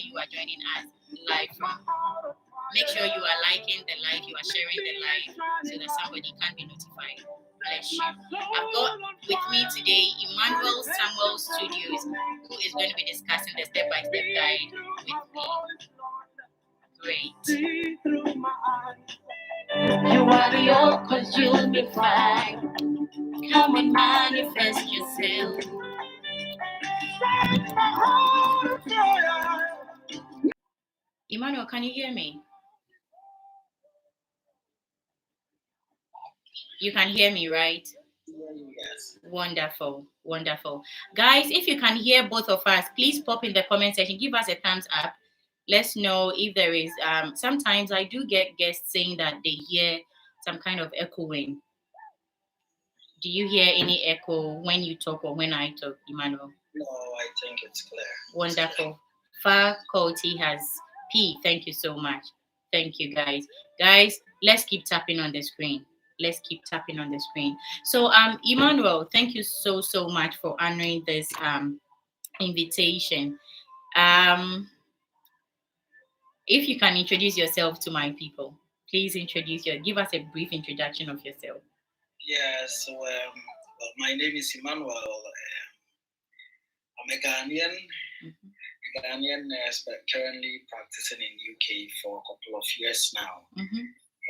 you are joining us live from. Make sure you are liking the live, you are sharing the live so that somebody can be notified. Bless you. I've got with me today Emmanuel Samuel Studios, who is going to be discussing the step-by-step guide with me. Great. You are the old, cause you'll be fine. Come and manifest yourself. Emmanuel, can you hear me? You can hear me, right? Yes. Wonderful, wonderful. Guys, if you can hear both of us, please pop in the comment section. Give us a thumbs up. Let's know if there is, sometimes I do get guests saying that they hear some kind of echoing. Do you hear any echo when you talk or when I talk, Emmanuel? No, I think it's clear. Wonderful. Faculty has P. Thank you so much. Thank you, guys. Guys, let's keep tapping on the screen. Let's keep tapping on the screen. So, Emmanuel, thank you so much for honoring this invitation. If you can introduce yourself to my people, please give us a brief introduction of yourself. Yeah, so my name is Emmanuel. I'm a Ghanaian, Ghanaian nurse, but currently practicing in UK for a couple of years now.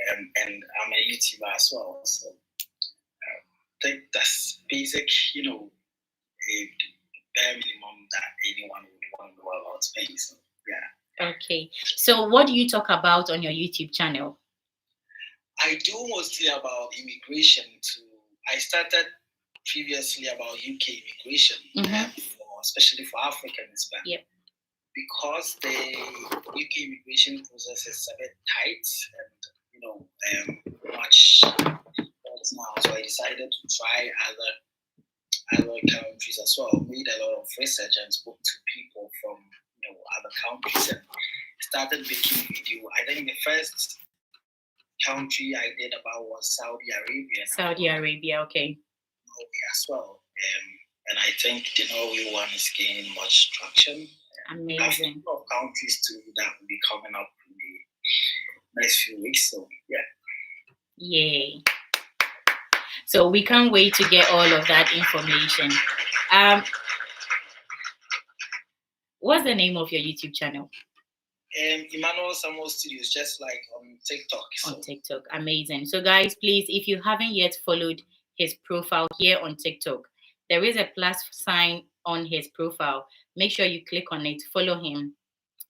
And I'm a YouTuber as well. So I think that's basic, a bare minimum that anyone would want to know about me. So yeah. Okay. So what do you talk about on your YouTube channel? I do mostly about immigration. I started previously about UK immigration, especially for Africans, but because the UK immigration process is a bit tight and much now, so I decided to try other countries as well. Made a lot of research and spoke to people from other countries and started making video. I think the first country I did about was Saudi Arabia. Saudi Arabia, okay. Norway as well. And I think the Norway one is gaining much traction. Amazing. A lot of countries too that will be coming up in the next few weeks. So yeah. Yay. So we can't wait to get all of that information. What's the name of your YouTube channel? Emmanuel Samuel Studios, just like on TikTok. On TikTok, amazing. So guys, please, if you haven't yet followed his profile here on TikTok, there is a plus sign on his profile. Make sure you click on it, follow him.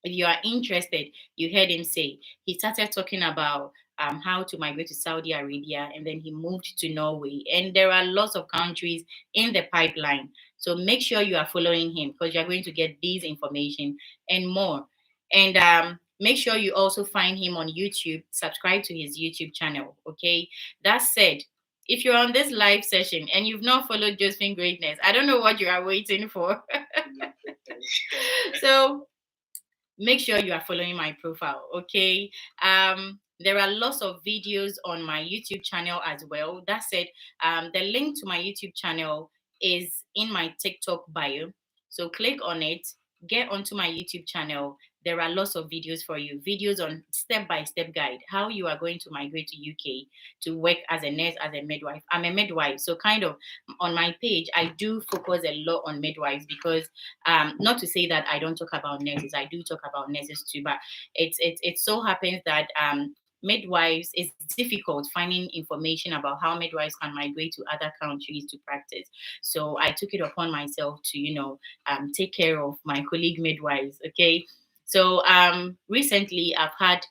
If you are interested, you heard him say, he started talking about how to migrate to Saudi Arabia, and then he moved to Norway. And there are lots of countries in the pipeline. So make sure you are following him because you're going to get these information and more. And make sure you also find him on YouTube, subscribe to his YouTube channel, okay? That said, if you're on this live session and you've not followed Josephine Greatness, I don't know what you are waiting for. So make sure you are following my profile, okay? There are lots of videos on my YouTube channel as well. That said, the link to my YouTube channel is in my TikTok bio. So click on it, get onto my YouTube channel. There are lots of videos for you, videos on step-by-step guide, how you are going to migrate to UK to work as a nurse, as a midwife. I'm a midwife, so kind of on my page, I do focus a lot on midwives because not to say that I don't talk about nurses, I do talk about nurses too, but it so happens that midwives, is difficult finding information about how midwives can migrate to other countries to practice. So I took it upon myself to, take care of my colleague midwives, okay? So recently I've had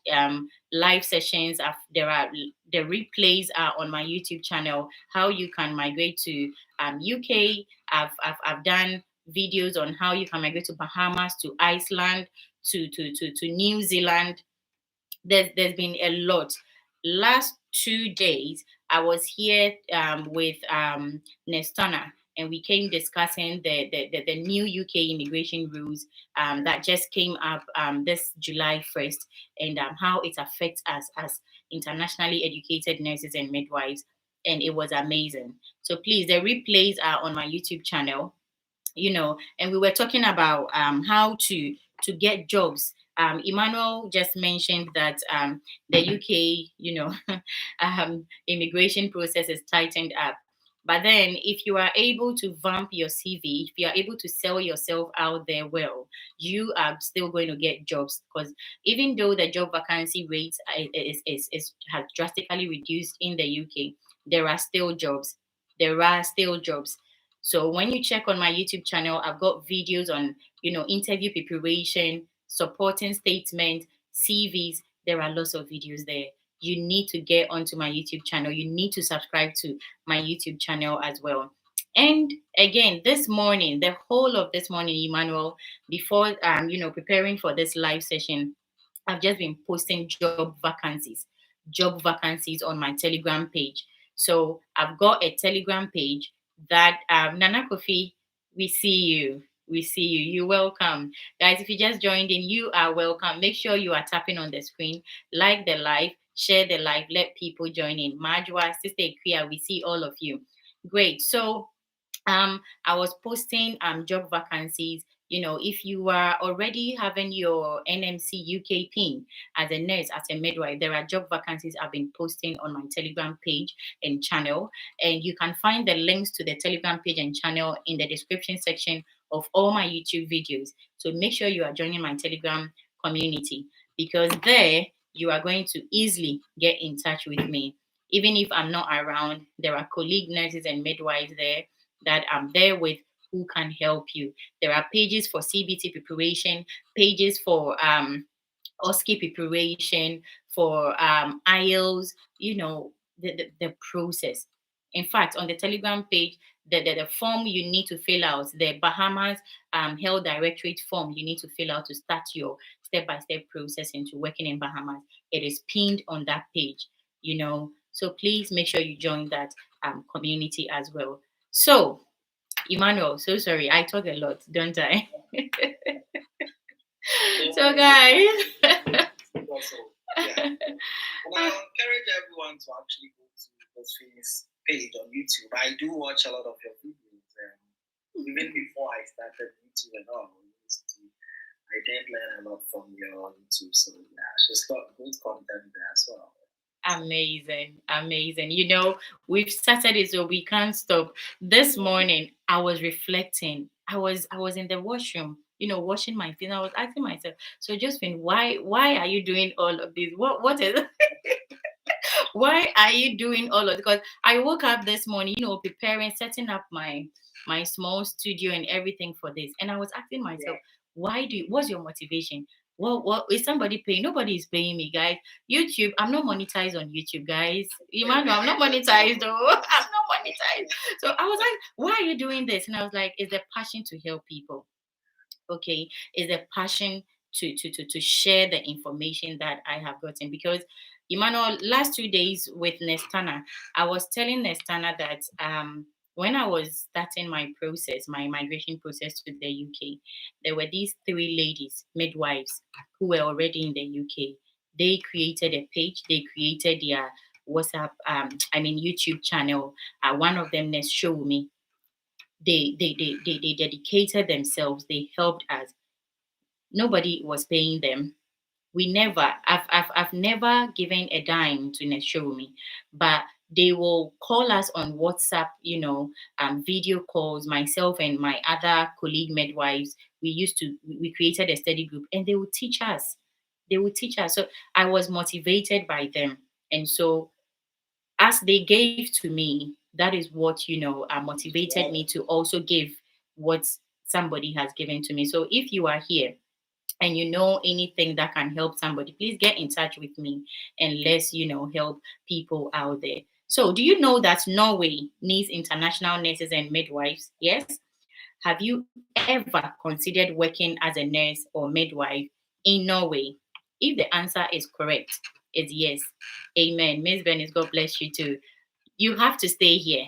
live sessions. The replays are on my YouTube channel, how you can migrate to UK. I've done videos on how you can migrate to Bahamas, to Iceland, to New Zealand. There's been a lot. Last 2 days, I was here with Nestana, and we came discussing the new UK immigration rules that just came up this July 1st, and how it affects us as internationally educated nurses and midwives. And it was amazing. So please, the replays are on my YouTube channel, and we were talking about how to to get jobs. Emmanuel just mentioned that the UK, immigration process is tightened up. But then, if you are able to vamp your CV, if you are able to sell yourself out there well, you are still going to get jobs. Because even though the job vacancy rate has drastically reduced in the UK, there are still jobs. There are still jobs. So when you check on my YouTube channel, I've got videos on, interview preparation, supporting statement, CVs. There are lots of videos there. You need to get onto my YouTube channel. You need to subscribe to my YouTube channel as well. And again, this morning, the whole of this morning, Emmanuel, before preparing for this live session, I've just been posting job vacancies on my Telegram page. So I've got a Telegram page that Nana Kofi, we see you. We see you. You're welcome. Guys, if you just joined in, you are welcome. Make sure you are tapping on the screen, like the live, share the live, let people join in. Majwa, Sister Ikria, we see all of you. Great. So I was posting job vacancies. If you are already having your NMC UK pin as a nurse, as a midwife, there are job vacancies I've been posting on my Telegram page and channel. And you can find the links to the Telegram page and channel in the description section of all my YouTube videos. So make sure you are joining my Telegram community, because there you are going to easily get in touch with me. Even if I'm not around, there are colleague nurses and midwives there that I'm there with who can help you. There are pages for CBT preparation, pages for OSCE preparation, for IELTS, the process. In fact, on the Telegram page, the form you need to fill out, the Bahamas Health Directorate form you need to fill out to start your step-by-step process into working in Bahamas. It is pinned on that page. So please make sure you join that community as well. So, Emmanuel, so sorry, I talk a lot, don't I? So, guys. Also, yeah. And I encourage everyone to actually go to Josephina's page on YouTube. I do watch a lot of your videos, and even before I started YouTube and all, I did learn a lot from your YouTube. So yeah, she's got good content there as well. Amazing. We've started it, so we can't stop. This morning, I was reflecting. I was in the washroom, washing my feet. I was asking myself, so Josephine, why are you doing all of this? What is why are you doing all of it? Because I woke up this morning, preparing, setting up my small studio and everything for this. And I was asking myself, what's your motivation? What is somebody paying? Nobody is paying me, guys. YouTube, I'm not monetized on YouTube, guys. Emmanuel, I'm not monetized though. I'm not monetized. So I was like, why are you doing this? And I was like, it's a passion to help people. Okay, is a passion to share the information that I have gotten. Because Emmanuel, last 2 days with Nestana, I was telling Nestana that when I was starting my process, my migration process to the UK, there were these 3 ladies, midwives, who were already in the UK. They created a page, they created their WhatsApp, YouTube channel. One of them, Nest, showed me. They dedicated themselves. They helped us. Nobody was paying them. I've never given a dime to Neshomi, but they will call us on WhatsApp, video calls, myself and my other colleague midwives. We created a study group, and they would teach us. So I was motivated by them. And so as they gave to me, that is what, motivated me to also give what somebody has given to me. So if you are here and you know anything that can help somebody, please get in touch with me and let's, help people out there. So, do you know that Norway needs international nurses and midwives? Yes. Have you ever considered working as a nurse or midwife in Norway? If the answer is correct, it's yes. Amen. Miss Venice, God bless you too. You have to stay here.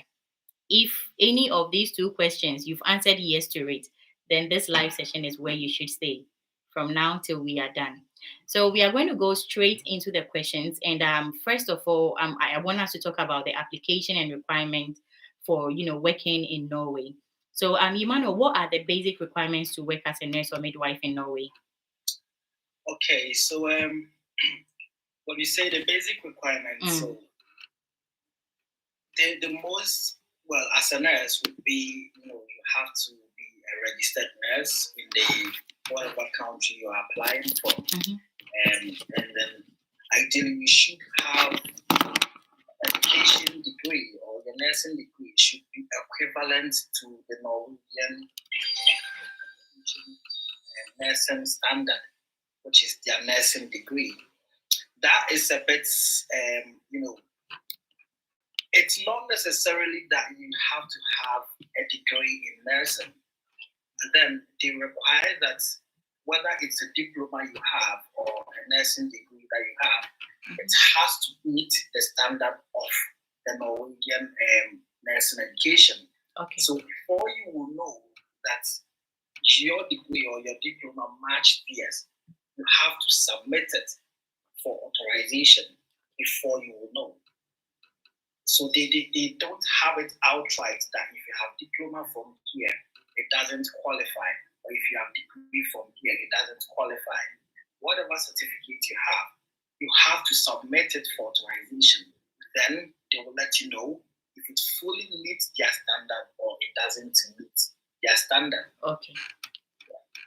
If any of these 2 questions you've answered yes to it, then this live session is where you should stay from now till we are done. So we are going to go straight into the questions. And first of all, I want us to talk about the application and requirements for working in Norway. So Emmanuel, what are the basic requirements to work as a nurse or midwife in Norway? Okay, so when you say the basic requirements, so the most, well, as a nurse would be, you have to be a registered nurse in the whatever country you are applying for, and then ideally you should have education degree or the nursing degree should be equivalent to the Norwegian nursing standard, which is their nursing degree. That is a bit, it's not necessarily that you have to have a degree in nursing. And then they require that whether it's a diploma you have or a nursing degree that you have, it has to meet the standard of the Norwegian nursing education. Okay. So before you will know that your degree or your diploma match theirs, you have to submit it for authorization before you will know. So they don't have it outright that if you have diploma from here, it doesn't qualify. Or if you have degree from here, it doesn't qualify. Whatever certificate you have to submit it for authorization. Then they will let you know if it fully meets their standard or it doesn't meet their standard. Okay.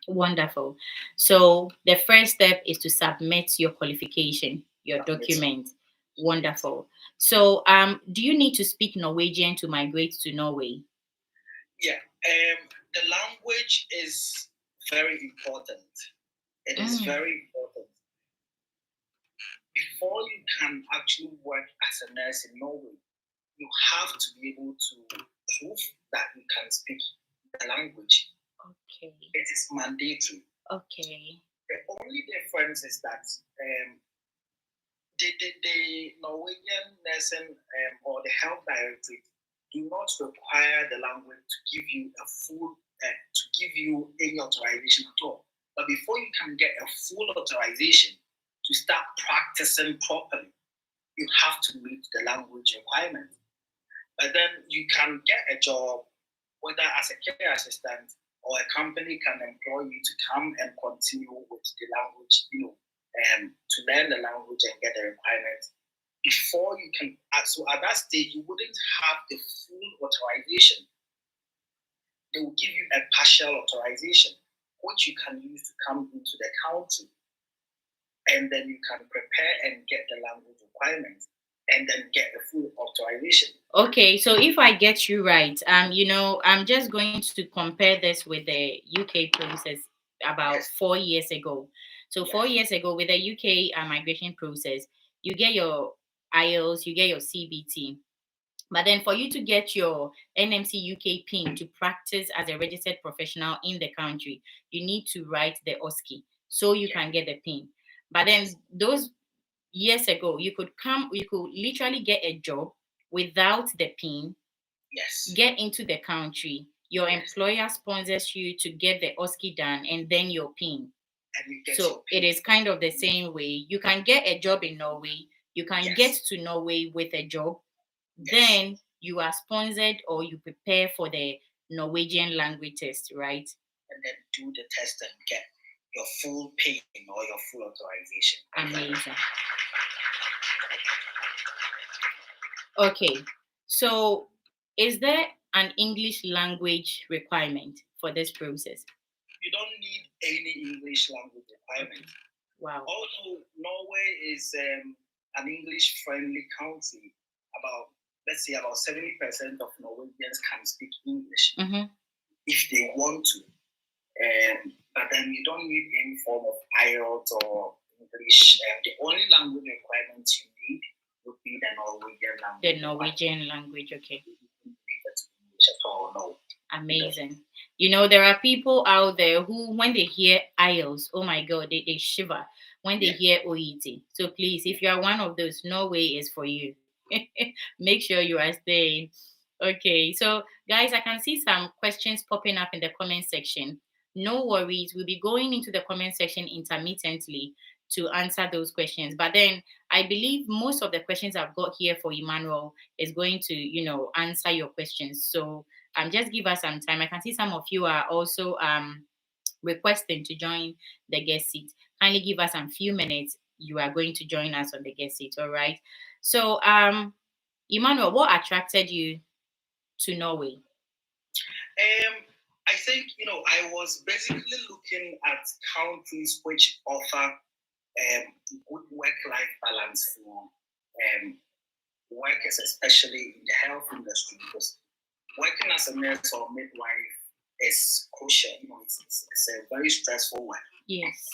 Wonderful. So the first step is to submit your qualification, your document. Wonderful. So do you need to speak Norwegian to migrate to Norway? Yeah. The language is very important. It is very important. Before you can actually work as a nurse in Norway, you have to be able to prove that you can speak the language. Okay. It is mandatory. Okay. The only difference is that the Norwegian nursing or the health directorate do not require the language to give you a full to give you any authorization at all. But before you can get a full authorization to start practicing properly, you have to meet the language requirement. But then you can get a job, whether as a care assistant or a company can employ you to come and continue with the language, to learn the language and get the requirements. Before you can, so at that stage, you wouldn't have the full authorization. They will give you a partial authorization, which you can use to come into the country. And then you can prepare and get the language requirements and then get the full authorization. Okay, so if I get you right, I'm just going to compare this with the UK process about 4 years ago. So 4 years ago with the UK migration process, you get your IELTS, you get your CBT. But then for you to get your NMC UK PIN to practice as a registered professional in the country, you need to write the OSCE so you can get the PIN. But then those years ago, you could literally get a job without the PIN, get into the country. Your employer sponsors you to get the OSCE done and then your PIN. So it is kind of the same way. You can get a job in Norway. You can get to Norway with a job. Then you are sponsored or you prepare for the Norwegian language test, right? And then do the test and get your full PIN or your full authorization. Amazing. Okay, so is there an English language requirement for this process? You don't need any English language requirement. Wow. Also, Norway is an English-friendly country. Let's say about 70% of Norwegians can speak English if they want to. But then you don't need any form of IELTS or English. The only language requirements you need would be the Norwegian language. The Norwegian language, okay. No. Amazing. There are people out there who, when they hear IELTS, oh my God, they shiver when they hear OET. So please, if you are one of those, Norway is for you. Make sure you are staying. Okay, so guys, I can see some questions popping up in the comment section. No worries, we'll be going into the comment section intermittently to answer those questions. But then I believe most of the questions I've got here for Emmanuel is going to, answer your questions. So just give us some time. I can see some of you are also requesting to join the guest seat. kindly give us a few minutes. You are going to join us on the guest seat, all right? So, Emmanuel, what attracted you to Norway? I think, I was basically looking at countries which offer good work-life balance for workers, especially in the health industry, because working as a nurse or midwife is crucial. It's a very stressful work. Yes.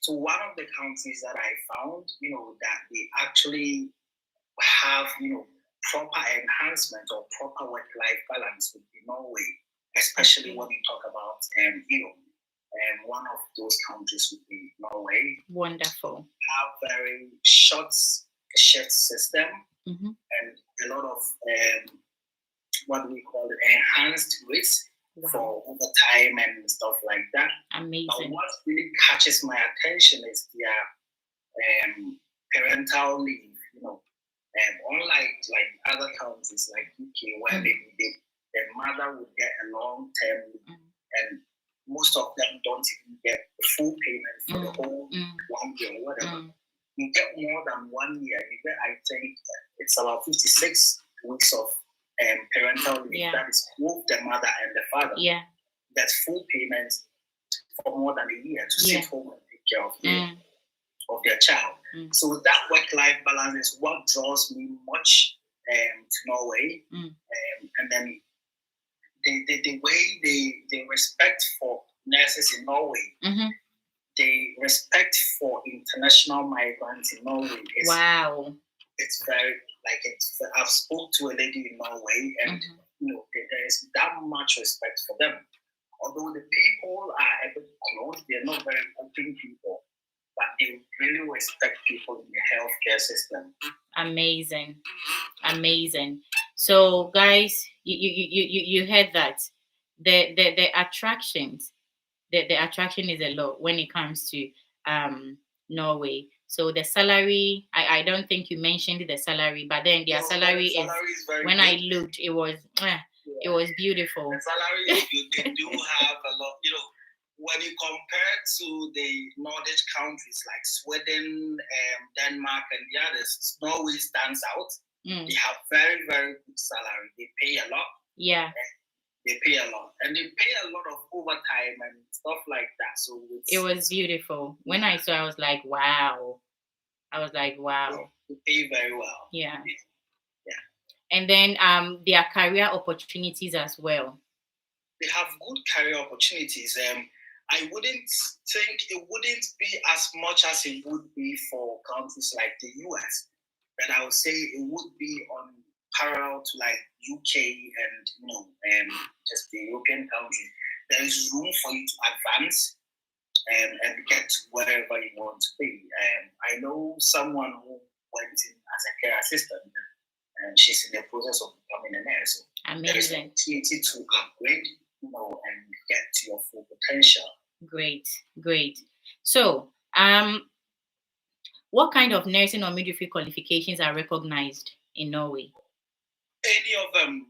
So one of the countries that I found, that they actually have, proper enhancement or proper work-life balance would be Norway, especially when you talk about, one of those countries would be Norway. Wonderful. Have very short shift system and a lot of what we call it enhanced rates for overtime and stuff like that. Amazing. But what really catches my attention is their parental leave. Unlike like other countries like UK, where the mother would get a long-term leave, and most of them don't even get full payment for the whole 1 year or whatever. You get more than 1 year. You get, I think, it's about 56 weeks of parental leave. That is both the mother and the father. Yeah. That's full payment for more than a year to sit home and take care of their child. So that work-life balance is what draws me much to Norway. And then the way they respect for nurses in Norway, the respect for international migrants in Norway is it's very I've spoke to a lady in Norway, and there is that much respect for them. Although the people are a bit closed, they're not very open people, but they really respect people in the healthcare system. Amazing. So, guys, you heard that the attractions, the attraction is a lot when it comes to Norway. So the salary, I don't think you mentioned the salary, but then their salary is when good. I looked, it was beautiful. The salary is good. They do have a lot, when you compare to the Nordic countries like Sweden, Denmark, and the others, Norway stands out. They have very, very good salary. They pay a lot. Yeah. They pay a lot. And they pay a lot of overtime and stuff like that. So it was beautiful. When I saw, I was like, wow. They pay very well. Yeah. And then their career opportunities as well. They have good career opportunities. I wouldn't think it wouldn't be as much as it would be for countries like the US, but I would say it would be on parallel to like UK and just the European countries. There is room for you to advance and get wherever you want to be. I know someone who went in as a care assistant, and she's in the process of becoming a nurse. So there is an opportunity to upgrade, and get to your full potential. Great. So, what kind of nursing or midwifery qualifications are recognized in Norway? Any of them.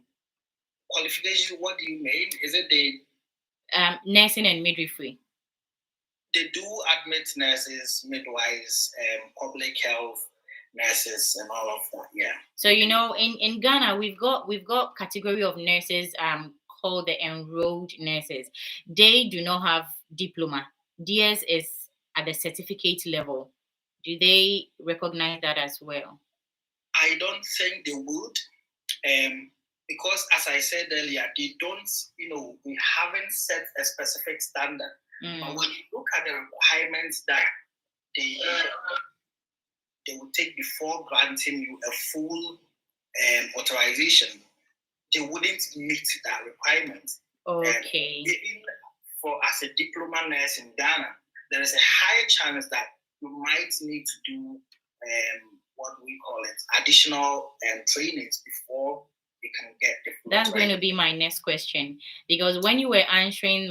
Qualifications, what do you mean? Is it the nursing and midwifery? They do admit nurses, midwives, public health nurses, and all of that. Yeah. So in Ghana, we've got category of nurses called the enrolled nurses. They do not have diploma. DS is at the certificate level. Do they recognize that as well? I don't think they would, because as I said earlier, they don't. We haven't set a specific standard. But when you look at the requirements that they will take before granting you a full authorization, they wouldn't meet that requirement. Okay. Even as a diploma nurse in Ghana, there is a high chance that you might need to do what we call it additional trainings before you can get the full. That's going to be my next question, because when you were answering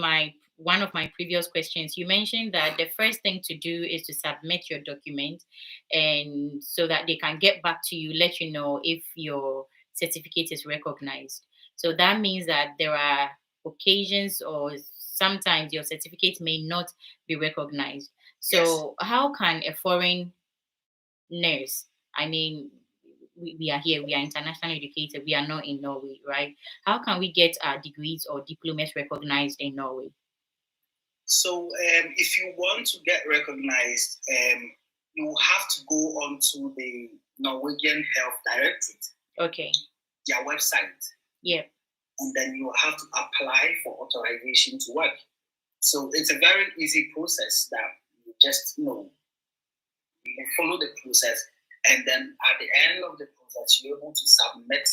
one of my previous questions, you mentioned that the first thing to do is to submit your document, and so that they can get back to you, let you know if your certificate is recognized. So that means that there are occasions or sometimes your certificate may not be recognized. So how can a foreign nurse, I mean, we are here, we are internationally educated, we are not in Norway, right? How can we get our degrees or diplomas recognized in Norway? So if you want to get recognized, you have to go on to the Norwegian Health Directorate. Okay. Their website. Yeah. And then you have to apply for authorization to work. So it's a very easy process that you just you follow the process, and then at the end of the process, you're able to submit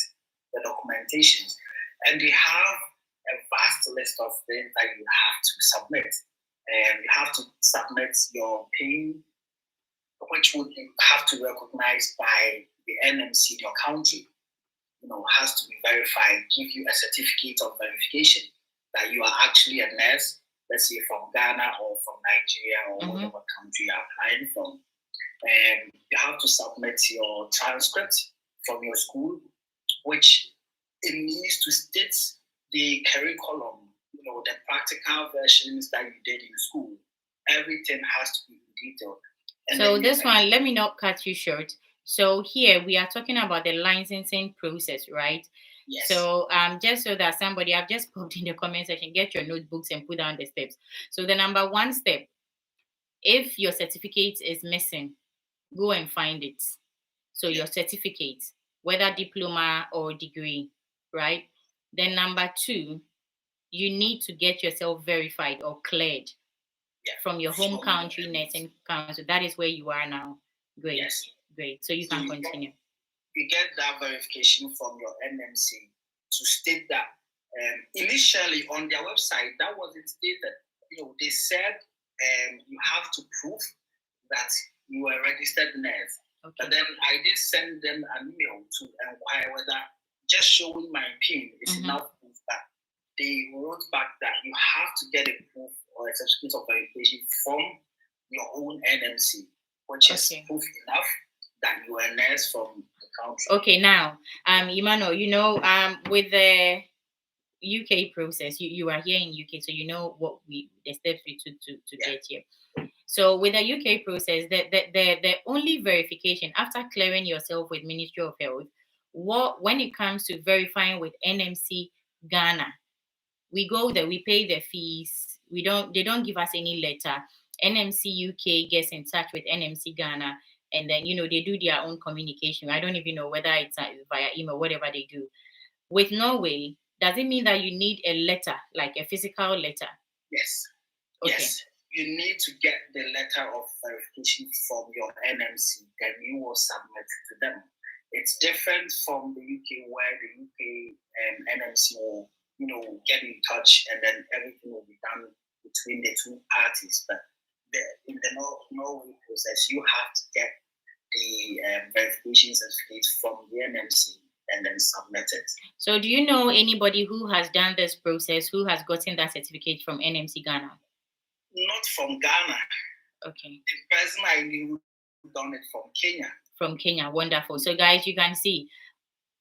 the documentations. And they have a vast list of things that you have to submit. And you have to submit your PIN, which would have to recognize by the NMC in your country. Has to be verified, give you a certificate of verification that you are actually a nurse, let's say from Ghana or from Nigeria or whatever country you're applying from. And you have to submit your transcript from your school, which it needs to state the curriculum, the practical versions that you did in school. Everything has to be detailed. So this one, let me not cut you short. So here we are talking about the licensing process, right? Yes. So just so that somebody, I've just put in the comment section, get your notebooks and put down the steps. So the number one step, if your certificate is missing, go and find it. So your certificate, whether diploma or degree, right? Then number two, you need to get yourself verified or cleared from your home country nursing council. That is where you are now. Great. Yes. Great. So you can continue. You get that verification from your NMC to state that initially on their website, that wasn't stated. They said you have to prove that you are a registered nurse. Okay. But then I did send them an email to inquire whether just showing my PIN is enough proof. That they wrote back that you have to get a proof or a certificate of verification from your own NMC, which is proof enough that you are a nurse from the country. Okay, now, Emmanuel, with the UK process, you are here in UK, so you know what the steps we took to get here. So with the UK process, the only verification after clearing yourself with Ministry of Health, when it comes to verifying with NMC Ghana, we go there, we pay the fees. They don't give us any letter. NMC UK gets in touch with NMC Ghana, and then they do their own communication. I don't even know whether it's via email, whatever they do. With Norway, does it mean that you need a letter, like a physical letter? Yes. Okay. Yes. You need to get the letter of verification from your NMC, then you will submit to them. It's different from the UK, where the UK NMC will, get in touch, and then everything will be done between the two parties. But in the Norway process, you have to get the verification certificate from the NMC and then submit it. So do you know anybody who has done this process, who has gotten that certificate from NMC Ghana? Not from Ghana. Okay. The person I knew done it from Kenya. From Kenya, wonderful. So guys, you can see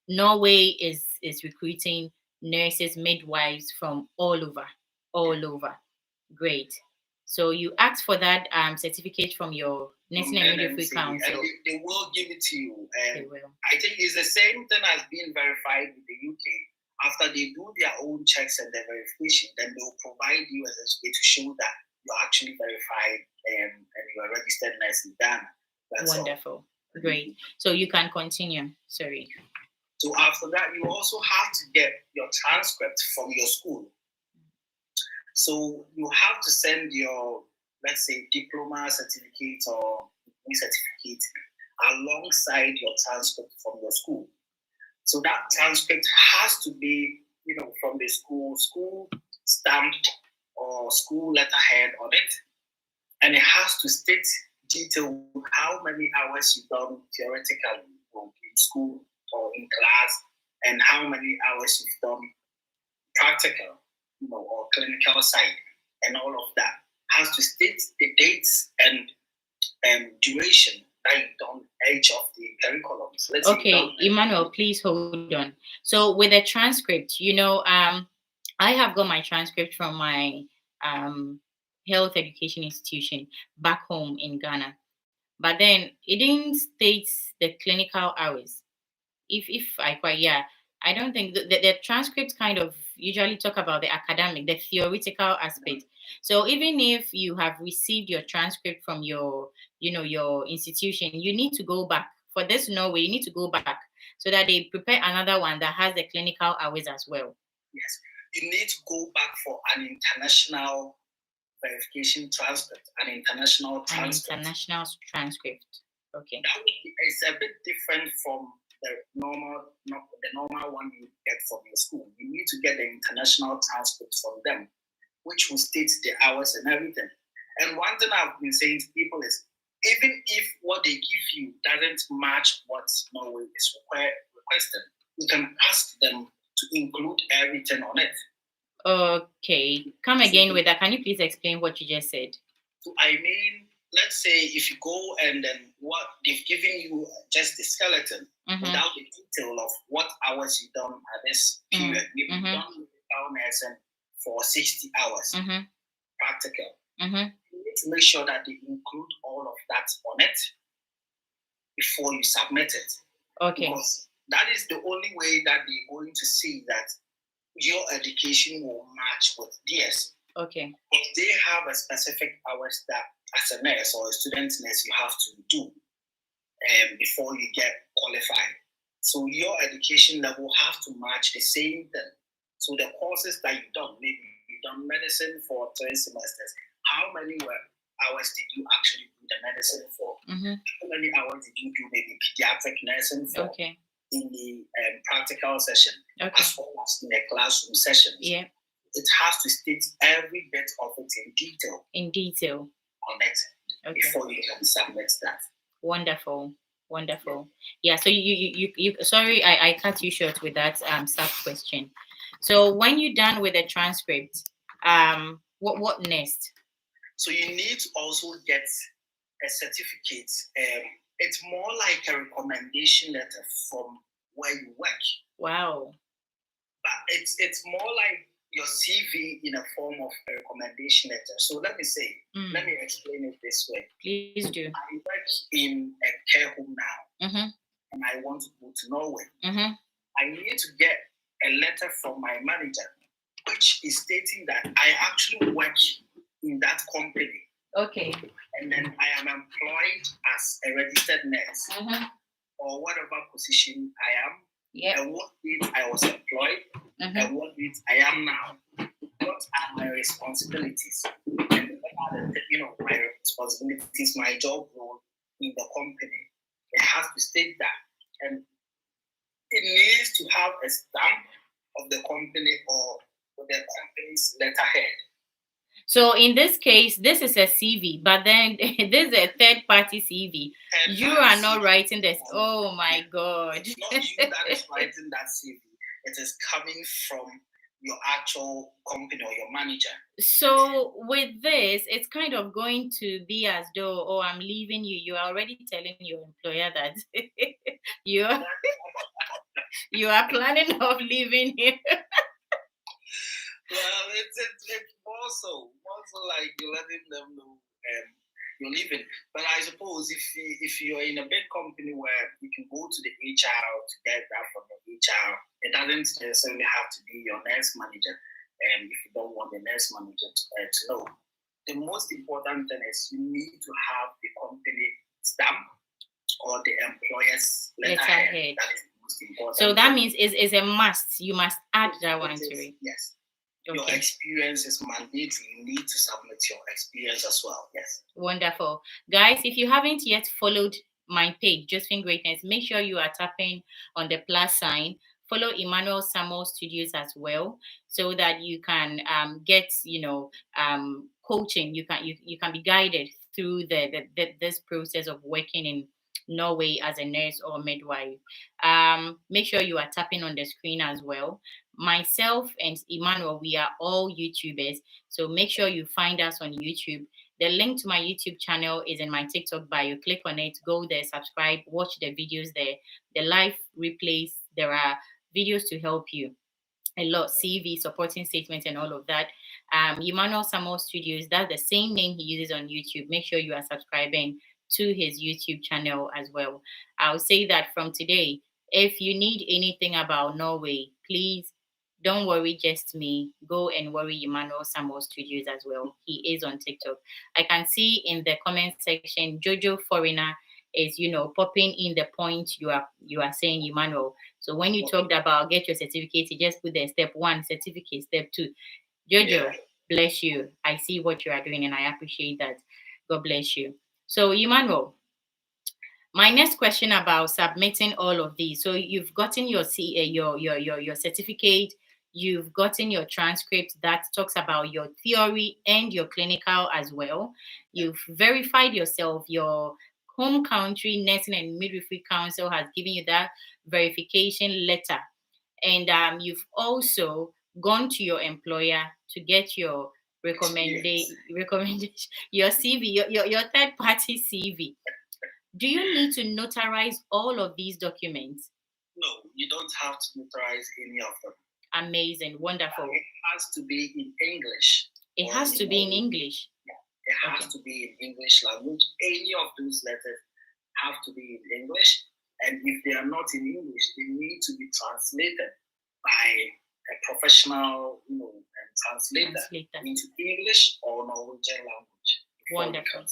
Norway is recruiting nurses, midwives from all over. Great. So you ask for that certificate from your Nursing and Midwifery Council. And they will give it to you. They will. I think it's the same thing as being verified with the UK. After they do their own checks and their verification, then they will provide you a certificate to show that you're actually verified and you're a registered nurse in Ghana. That's wonderful. All. Great. So you can continue. Sorry. So after that, you also have to get your transcript from your school. So you have to send your, let's say, diploma certificate or degree certificate alongside your transcript from your school. So that transcript has to be, from the school stamped or school letterhead on it. And it has to state detail how many hours you've done theoretically in school or in class, and how many hours you've done practical, or clinical side, and all of that has to state the dates and duration that you've done each of the curriculums. Okay, Emmanuel, please hold on. So with the transcript, I have got my transcript from my health education institution back home in Ghana. But then it didn't state the clinical hours. If I quite, yeah, I don't think the transcripts kind of usually talk about the academic, the theoretical aspect. So even if you have received your transcript from your, your institution, you need to go back for this Norway. You need to go back so that they prepare another one that has the clinical hours as well. Yes, you need to go back for an international verification transcript, an international transcript. Okay. That is a bit different from the normal one you get from your school. You need to get the international transcript from them, which will state the hours and everything. And one thing I've been saying to people is, even if what they give you doesn't match what Norway is requested, you can ask them to include everything on it. Okay. Come again with that. Can you please explain what you just said? So I mean, let's say if you go and then what they've given you just the skeleton without the detail of what hours you've done at this period. Maybe you've done nursing for 60 hours, practical. You need to make sure that they include all of that on it before you submit it. Okay. Because that is the only way that they're going to see that your education will match with theirs. Okay. If they have a specific hours that as a nurse or a student nurse you have to do before you get qualified. So your education level have to match the same thing. So the courses that you've done, maybe you've done medicine for 3 semesters. How many hours did you actually do the medicine for? How many hours did you do maybe pediatric nursing for? Okay. In the practical session, as well as in the classroom sessions. Yeah. It has to state every bit of it in detail on it before you can submit that. Wonderful. Yeah. So you sorry, I cut you short with that sub question. So when you're done with the transcript, what next? So you need to also get a certificate. It's more like a recommendation letter from where you work. Wow. But it's more like your CV in a form of a recommendation letter. So let me explain it this way. Please do. I work in a care home now, and I want to go to Norway. I need to get a letter from my manager, which is stating that I actually work in that company. Okay. And then I am employed as a registered nurse or whatever position I am. Yeah. And what date I was employed and what date I am now. What are my responsibilities? And what are my responsibilities, my job role in the company? It has to state that. And it needs to have a stamp of the company or the company's letterhead. So in this case, this is a CV, but then this is a third-party CV. You are not writing this. Oh my God! It's not you that is writing that CV. It is coming from your actual company or your manager. So with this, it's kind of going to be as though, oh, I'm leaving you. You are already telling your employer that you are planning of leaving here. Well, it's more so like you're letting them know you're leaving. But I suppose if you're in a big company where you can go to the HR to get that from the HR, it doesn't necessarily have to be your nurse manager. If you don't want the nurse manager to know, the most important thing is you need to have the company stamp or the employer's letterhead. That is the most important. So that means is a must. You must add that one to it. Yes. Okay. Your experience is mandatory. You need to submit your experience as well. Yes. Wonderful. Guys, if you haven't yet followed my page, Josephine Greatness, make sure you are tapping on the plus sign. Follow Emmanuel Samuel Studios as well, so that you can get coaching. You can be guided through this process of working in Norway as a nurse or midwife. Make sure you are tapping on the screen as well. Myself and Emmanuel, we are all YouTubers, so make sure you find us on YouTube. The link to my YouTube channel is in my TikTok bio. Click on it, go there, subscribe, watch the videos there. The live replays, there are videos to help you a lot, CV, supporting statements, and all of that. Emmanuel Samuel Studios, that's the same name he uses on YouTube. Make sure you are subscribing to his YouTube channel as well. I'll say that from today, if you need anything about Norway, please don't worry just me. Go and worry Emmanuel Samuel Studios as well. He is on TikTok. I can see in the comment section, Jojo Foreigner is, popping in the point you are saying, Emmanuel. So when you talked about get your certificate, you just put the step 1 certificate, step 2. Jojo, bless you. I see what you are doing and I appreciate that. God bless you. So Emmanuel, my next question about submitting all of these. So you've gotten your certificate, you've gotten your transcript that talks about your theory and your clinical as well. You've verified yourself. Your home country nursing and midwifery council has given you that verification letter. And you've also gone to your employer to get your recommendation, your CV, your third party CV. Do you need to notarize all of these documents? No, you don't have to notarize any of them. Amazing, wonderful. It has to be in English. It has to be in English. Yeah, it has to be in English language. Any of those letters have to be in English. And if they are not in English, they need to be translated by a professional, translator into English or Norwegian language. Wonderful.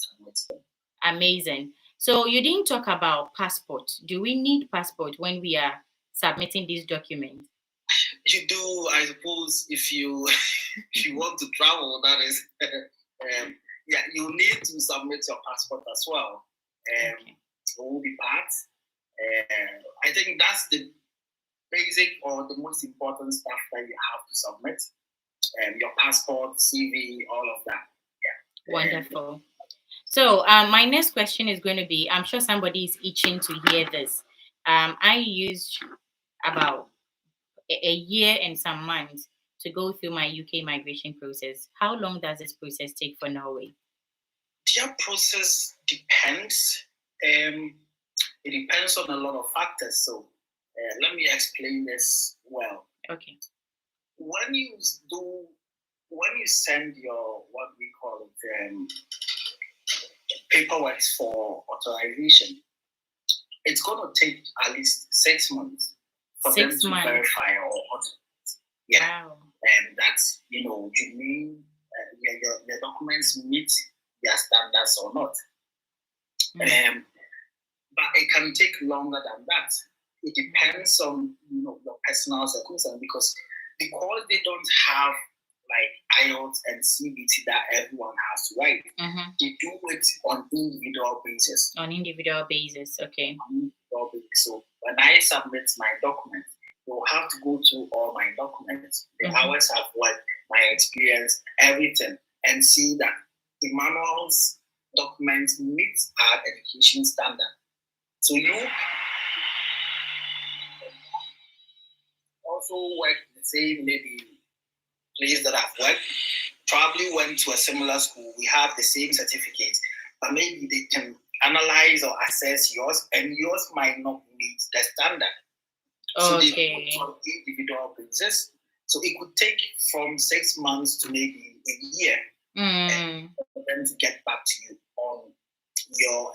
Amazing. So you didn't talk about passport. Do we need passport when we are submitting these documents? You do, I suppose, if you want to travel, that is, you need to submit your passport as well. It will be part. I think that's the basic or the most important stuff that you have to submit. Your passport, CV, all of that. Yeah. Wonderful. So my next question is going to be, I'm sure somebody is itching to hear this. I used about a year and some months to go through my UK migration process. How long does this process take for Norway? Their process depends. It depends on a lot of factors. So let me explain this well. Okay. When you send your, what we call it, paperwork for authorization, it's going to take at least 6 months for them to verify or authorize. Yeah. Wow. And that's, you mean your documents meet their standards or not. But it can take longer than that. It depends on, your personal circumstances, because they don't have like IELTS and CBT that everyone has to write. They do it on individual basis. On individual basis, okay. On individual basis. So when I submit my documents, you'll have to go through all my documents, the hours I've worked, my experience, everything, and see that Emmanuel's documents meet our education standard. So you also work the same maybe place that I've worked, probably went to a similar school. We have the same certificate, but maybe they can analyze or assess yours, and yours might not meet the standard. So they put on individual basis. So it could take from 6 months to maybe a year for them to get back to you on your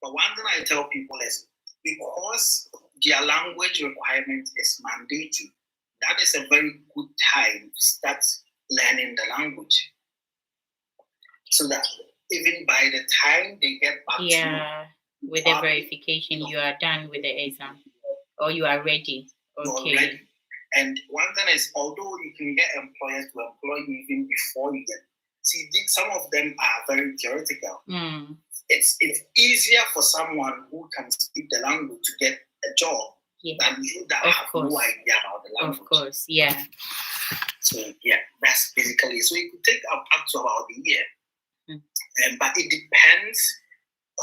But one thing I tell people is, because their language requirement is mandatory, that is a very good time to start learning the language. So that even by the time they get back to you, with the verification, you are done with the exam, or you are ready. Okay. You're ready. And one thing is, although you can get employers to employ you even before you get, some of them are very theoretical. It's easier for someone who can speak the language to get a job than you that have no idea about the language. Of course, yeah. So that's basically. So it could take up to about a year, but it depends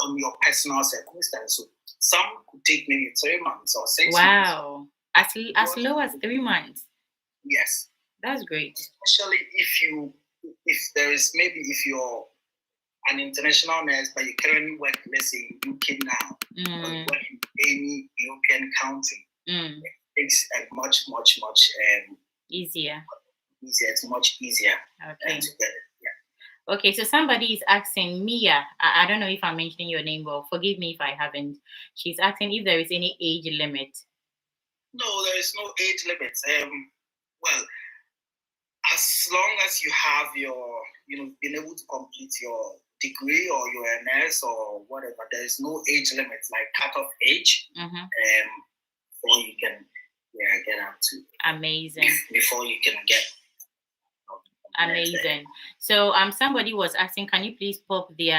on your personal circumstance. So some could take maybe 3 months or 6 months. Wow, as low as 3 months. Yes, that's great. Especially if you're an international nurse, but you currently work, let's say, in UK now, or you work in any European country, it's much easier. It's much easier. Okay. to get it. Yeah. Okay, so somebody is asking Mia. I don't know if I'm mentioning your name well. Forgive me if I haven't. She's asking if there is any age limit. No, there is no age limit. Well, as long as you have been able to complete your degree or your NS or whatever, there is no age limit, like cut-off age, before you can get up to. Amazing. Before you can get. Amazing. So somebody was asking, can you please pop the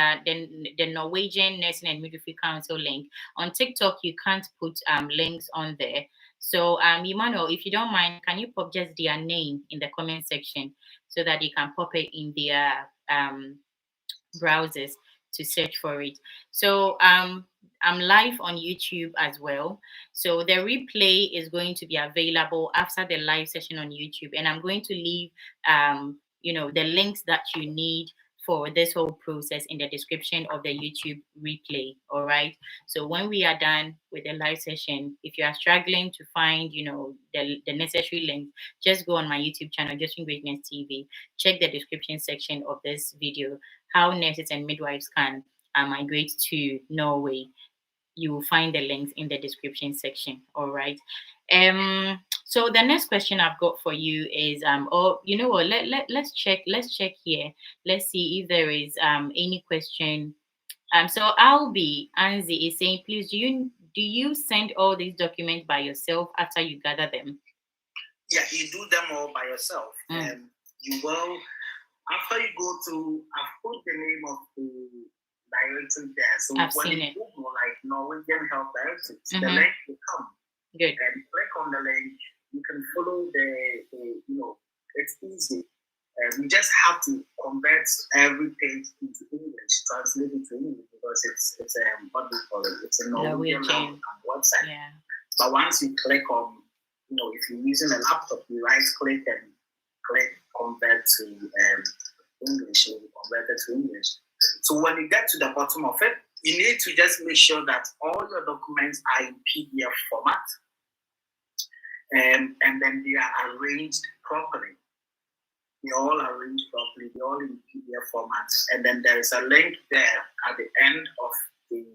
Norwegian Nursing and Midwifery Council link on TikTok? You can't put links on there. So Emmanuel, if you don't mind, can you pop just their name in the comment section so that you can pop it in their browsers to search for it. So I'm live on YouTube as well. So the replay is going to be available after the live session on YouTube, and I'm going to leave the links that you need for this whole process in the description of the YouTube replay. All right. So when we are done with the live session, if you are struggling to find, the necessary link, just go on my YouTube channel, Just Greatness TV. Check the description section of this video, how nurses and midwives can migrate to Norway. You will find the links in the description section. All right. So the next question I've got for you is let's check here. Let's see if there is any question. So Albi Anzi is saying, please, do you send all these documents by yourself after you gather them? Yeah, you do them all by yourself. You will, after you go to, I've put the name of the directory there. So I've when seen you it. Google like Norwegian Health Authority, the link will come. Good. And click on the link. You can follow it's easy. You just have to convert every page into English, translate it to English, because it's what we call it. It's a Norwegian website. Yeah. But once you click on, if you're using a laptop, you right click and click convert to English, you convert it to English. So when you get to the bottom of it, you need to just make sure that all your documents are in PDF format, and then they are arranged properly. They're all arranged properly. They're all in PDF format, and then there is a link there at the end of the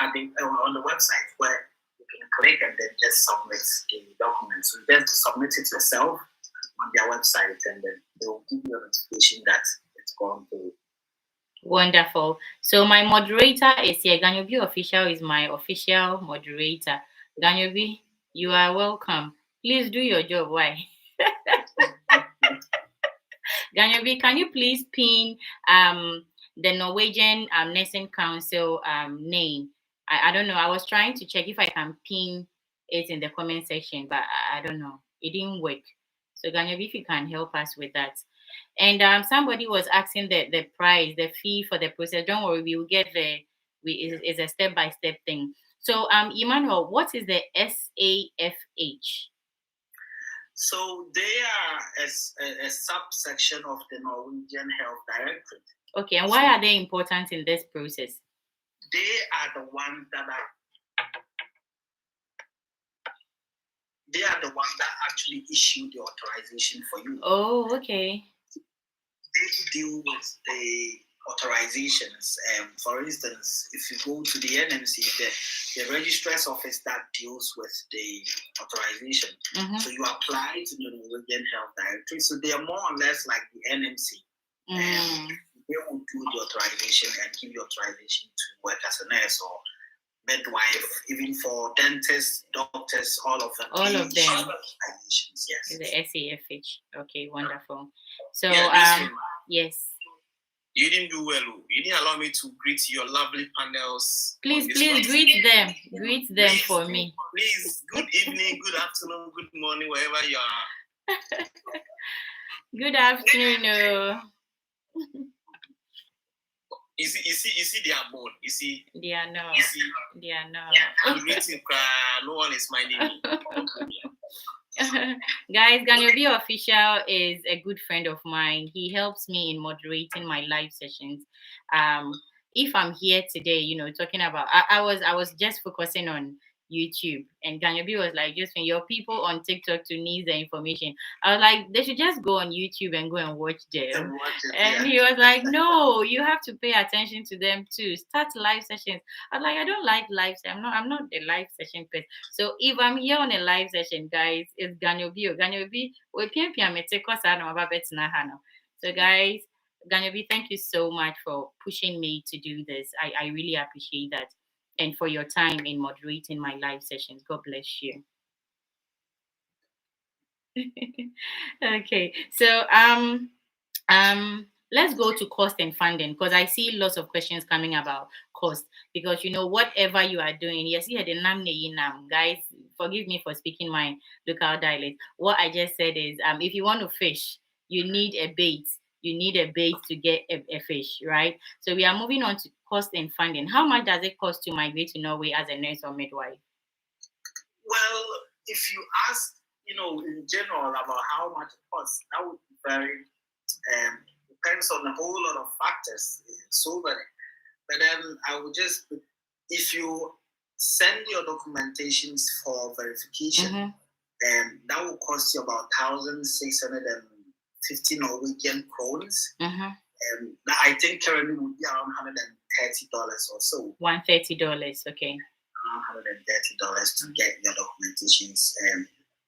on the website where you can click and then just submit the documents. So just submit it yourself on their website, and then they will give you a notification that it's gone through. Wonderful. So my moderator is here. Ganyobi Official is my official moderator. Ganyobi, you are welcome. Please do your job. Why? Ganyobi, can you please pin the Norwegian Nursing Council name? I don't know. I was trying to check if I can pin it in the comment section, but I don't know. It didn't work. So Ganyobi, if you can help us with that. And somebody was asking the price, the fee for the process. Don't worry, we will get there. It's a step-by-step thing. So Emmanuel, what is the SAFH? So they are a subsection of the Norwegian Health Directorate. Okay, and why are they important in this process? They are the ones that actually issue the authorization for you. Oh, okay. They deal with the authorizations. For instance, if you go to the NMC, the registrar's office that deals with the authorization. So you apply to the Norwegian Health Directorate. So they are more or less like the NMC. They will do the authorization and give you authorization to work as a nurse or midwife, even for dentists, doctors, all of them. All of them. Yes. The SAFH. Okay, wonderful. So yes. You didn't do well. You didn't allow me to greet your lovely panels. Please greet them. Greet them for me. Please, good evening, good afternoon, good morning, wherever you are. Good afternoon. You see, they are bored. You see, they are not. They are not. I'm greeting. No one is minding me. Guys, Ganyobi Official is a good friend of mine. He helps me in moderating my live sessions. If I'm here today, talking about, I was just focusing on, YouTube. And Ganyobi was like, just when your people on TikTok to need the information. I was like, they should just go on YouTube and go and watch them. And he was like, no, you have to pay attention to them too. Start live sessions. I was like, I don't like live sessions. I'm not a live session person. So if I'm here on a live session, guys, it's Ganyobi. Ganyobi, we so guys, Ganyobi, thank you so much for pushing me to do this. I really appreciate that. And for your time in moderating my live sessions. God bless you. Okay. So let's go to cost and funding, because I see lots of questions coming about cost, because whatever you are doing, yes, yeah, the nam guys, forgive me for speaking my local dialect. What I just said is if you want to fish, you need a bait. You need a bait to get a fish, right? So we are moving on to cost and funding. How much does it cost to migrate to Norway as a nurse or midwife? Well, if you ask, in general about how much it costs, that would be very depends on a whole lot of factors. So many. But then I would just, if you send your documentations for verification, that will cost you about 1,650 Norwegian krones. I think currently would be around $130 or so. $130, okay. $130 to get your documentations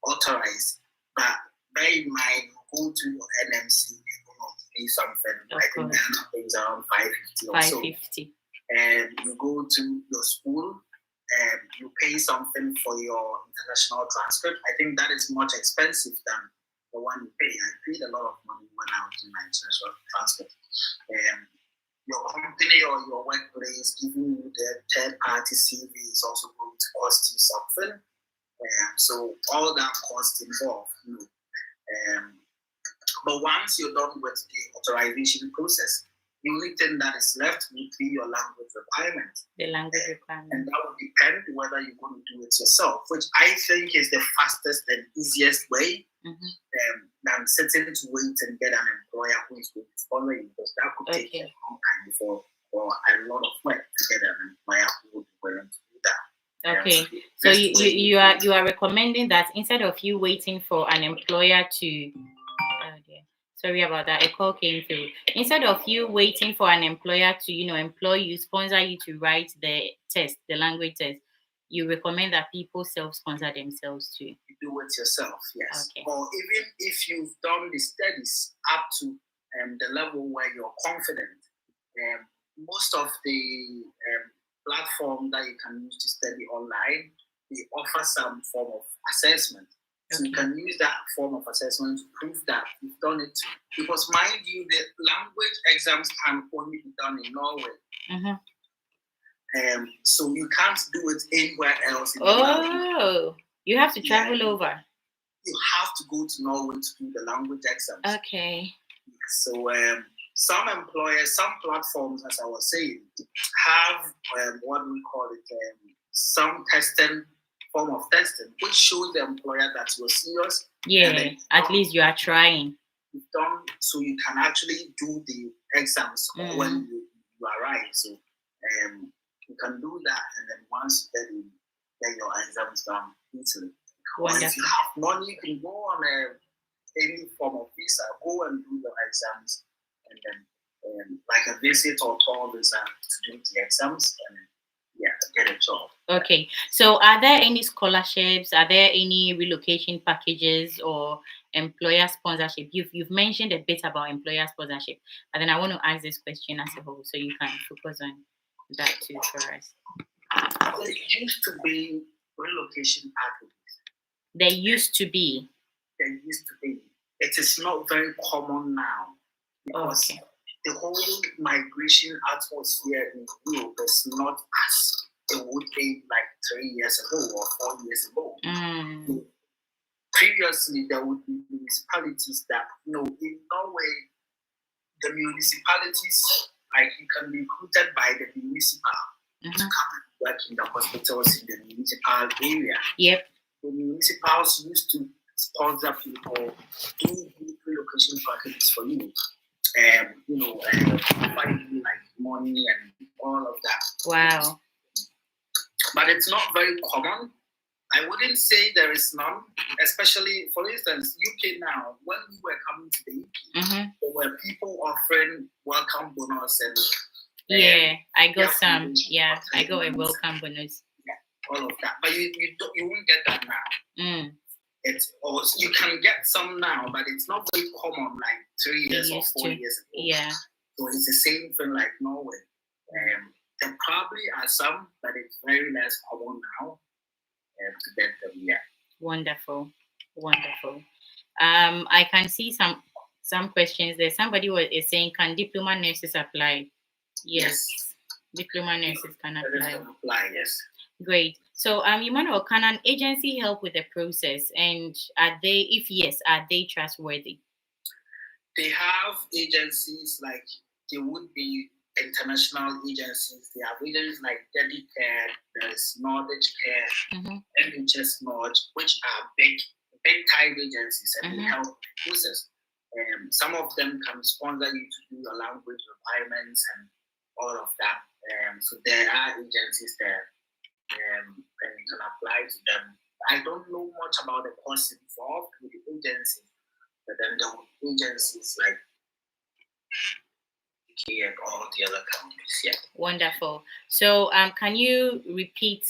authorized. But bear in mind, go to your NMC, pay something. I think Ghana pays around $550 or so. And you go to your school and you pay something for your international transcript. I think that is much expensive than the one you pay. I paid a lot of money when I was doing my international transcript. Your company or your workplace giving you the third-party CV is also going to cost you something. So all that cost involved. But once you're done with the authorization process, the only thing that is left will be your language requirement. The language requirement. And that will depend whether you're going to do it yourself, which I think is the fastest and easiest way than sitting to wait and get an employer who is going to follow you, because that could take a long time for a lot of work to get an employer who would be willing to do that. Okay, so you are recommending that instead of you waiting for an employer to, sorry about that, a call came through. Instead of you waiting for an employer to employ you, sponsor you to write the test, the language test, you recommend that people self-sponsor themselves too. You do it yourself, yes. Okay. Or even if you've done the studies up to the level where you're confident, most of the platform that you can use to study online, they offer some form of assessment. So you can use that form of assessment to prove that you've done it. Because mind you, the language exams can only be done in Norway. So you can't do it anywhere else in the world. You have to travel over. You have to go to Norway to do the language exams. Okay. So some employers, some platforms, as I was saying, have what we call it, some form of testing, which shows the employer that you're serious. Yeah, at least you are trying. You've done, so you can actually do the exams when you arrive. So you can do that, and then once you get your exams done easily. If you have money, you can go on any form of visa, go and do your exams, and then like a visit or tour visa to do the exams, and get a job. Okay, so are there any scholarships? Are there any relocation packages or employer sponsorship? You've mentioned a bit about employer sponsorship, but then I want to ask this question as a whole, so you can focus on that too for us. There used to be relocation packages. There used to be. It is not very common now, because the whole migration atmosphere in Europe is not as it would be like 3 years ago or 4 years ago. Previously, there would be municipalities that, in Norway, the municipalities, like you can be recruited by the municipal to come and work in the hospitals in the municipal area. Yep. The municipals used to sponsor people, do relocation packages for you, finding like money and all of that. Wow. but it's not very common. I wouldn't say there is none, especially, for instance, UK now, when we were coming to the UK, there were people offering welcome bonus and I got some. Yeah, I got a welcome bonus. Yeah, all of that. But you won't get that now. You can get some now, but it's not very common like 3 years or 4 years ago. Yeah. So it's the same thing like Norway. There probably are some, but it's very less common now to get them. Yeah. Wonderful. I can see some questions there. Somebody is saying, can diploma nurses apply? Yes. Diploma nurses can apply. Yes. Great. So, Emmanuel, can an agency help with the process? And are they, if yes, are they trustworthy? They have agencies like, they would be international agencies. They have agencies like Dedicare, there's Knowledge Care, NHS Knowledge, which are big time agencies, and they help with the process. Some of them can sponsor you to do your language requirements and all of that. So there are agencies there, and you can apply to them. I don't know much about the cost involved with the agencies, but then the agencies like UK and all the other countries. Yeah. Wonderful. So, can you repeat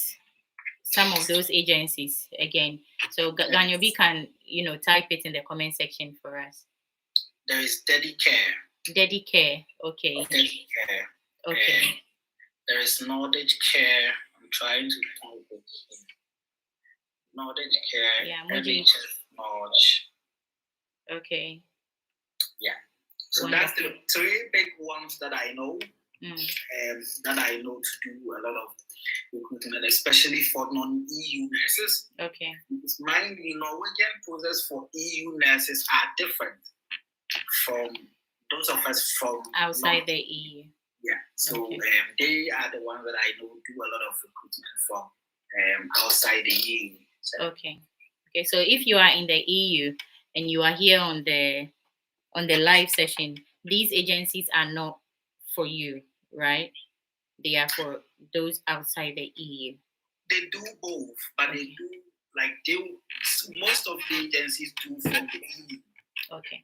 some of those agencies again? So, Ganyobi can type it in the comment section for us. There is Dedicare. Dedicare. Okay. Dedicare. Okay. There is Knowledge Care. I'm trying to type it in. Knowledge Care. Yeah. Knowledge. Okay. Yeah. So that's the 3 big ones that I know. That I know to do a lot of recruitment, especially for non-EU nurses. Okay. Because mind the Norwegian process for EU nurses are different from those of us from outside the EU. Yeah. So they are the ones that I know do a lot of recruitment from outside the EU. So. Okay. So if you are in the EU and you are here on the live session, these agencies are not for you, right? They are for those outside the EU. They do both, but they do most of the agencies do from the EU. Okay.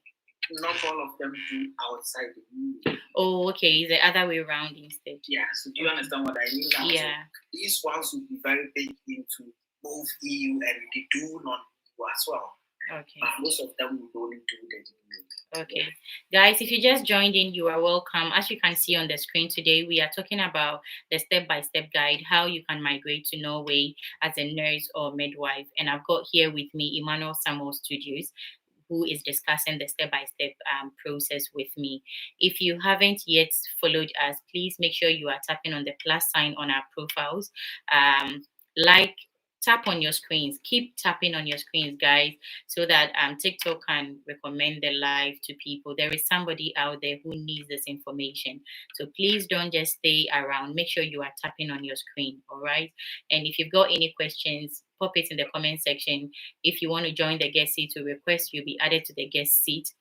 Not all of them do outside the EU. Oh, okay. The other way around instead. Yeah. So do you understand what I mean now? Yeah. So these ones will be very big into both EU and they do non-EU as well. Okay. But most of them will only do the EU. Okay. Guys, if you just joined in, you are welcome. As you can see on the screen today, we are talking about the step-by-step guide, how you can migrate to Norway as a nurse or midwife. And I've got here with me Emmanuel Samuel Studios, who is discussing the step-by-step process with me. If you haven't yet followed us, please make sure you are tapping on the plus sign on our profiles. Tap on your screens. Keep tapping on your screens, guys, so that TikTok can recommend the live to people. There is somebody out there who needs this information. So please don't just stay around. Make sure you are tapping on your screen, all right? And if you've got any questions, pop it in the comment section. If you want to join the guest seat to request, you'll be added to the guest seat.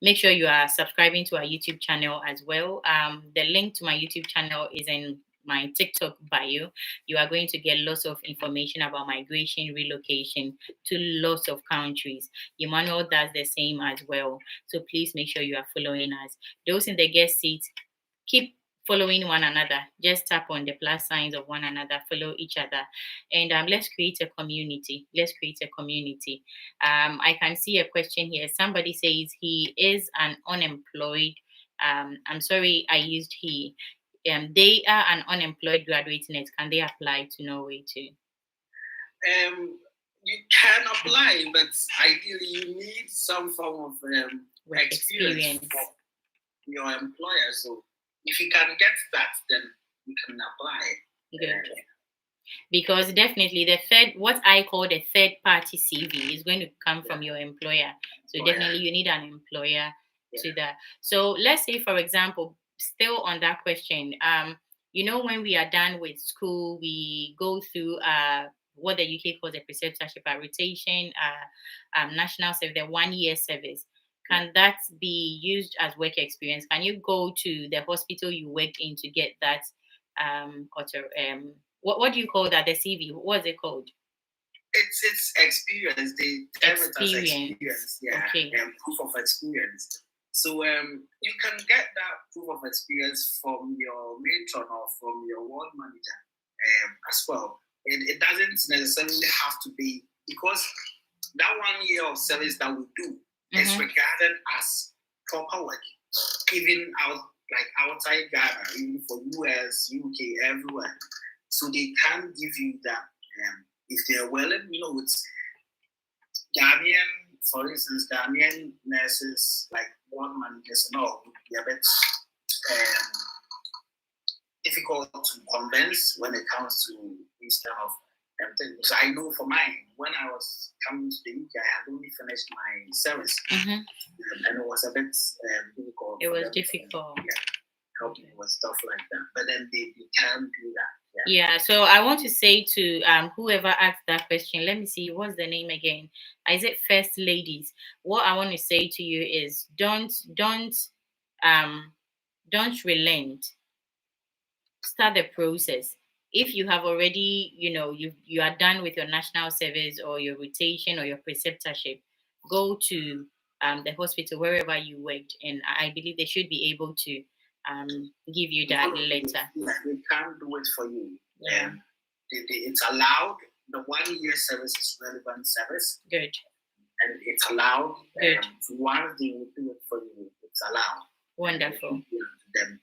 Make sure you are subscribing to our YouTube channel as well. The link to my YouTube channel is in my TikTok bio. You are going to get lots of information about migration, relocation to lots of countries. Emmanuel does the same as well. So please make sure you are following us. Those in the guest seat, keep following one another. Just tap on the plus signs of one another, follow each other, and let's create a community. I can see a question here. Somebody says he is an unemployed. I'm sorry, I used he. They are an unemployed graduate nurse. Can they apply to Norway too? You can apply, but ideally you need some form of experience from your employer. So if you can get that, then you can apply. Good. Because definitely what I call the third party CV is going to come from your employer. So definitely you need an employer to that. So let's say, for example, still on that question, when we are done with school, we go through what the UK calls a preceptorship, a rotation, national service, the 1 year service. Can that be used as work experience? Can you go to the hospital you worked in to get that What do you call that? The CV. What is it called? It's experience. They term it as experience. Yeah. Okay. Proof of experience. So you can get that proof of experience from your matron or from your ward manager as well. It doesn't necessarily have to be, because that 1 year of service that we do is regarded as proper work, even outside Ghana, even for US, UK, everywhere. So they can give you that if they're willing. It's Ghanaian, for instance, Ghanaian nurses, like ward managers and all, would be a bit difficult to convince when it comes to this kind of things. So I know for mine, when I was coming to the UK, I had only finished my service, and it was a bit difficult. It was difficult. Helping with stuff like that. But then they can do that. Yeah. So I want to say to whoever asked that question, let me see, what's the name again? Is it First Ladies? What I want to say to you is don't relent. Start the process. If you have already, you are done with your national service or your rotation or your preceptorship, go to the hospital wherever you worked, and I believe they should be able to give you that letter. They can do it for you. Yeah. It's allowed. The 1 year service is relevant service. Good. And it's allowed. Good. Once they will do it for you, it's allowed. Wonderful. Them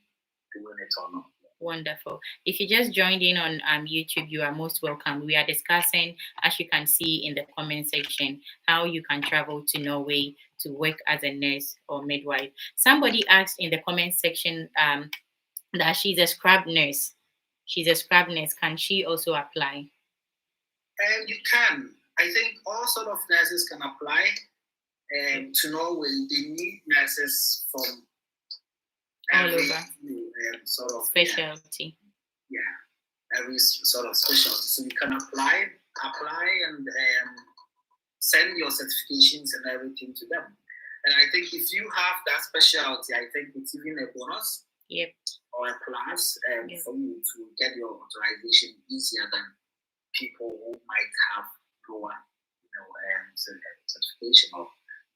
doing it or not. Wonderful. If you just joined in on YouTube, you are most welcome. We are discussing, as you can see in the comment section, how you can travel to Norway to work as a nurse or midwife. Somebody asked in the comment section that she's a scrub nurse. She's a scrub nurse. Can she also apply? You can. I think all sort of nurses can apply to Norway. They need nurses from all over. Sort of specialty. Every sort of specialty. So you can apply and send your certifications and everything to them. And I think if you have that specialty, I think it's even a bonus. Yep. Or a plus for you to get your authorization easier than people who might have lower, certification or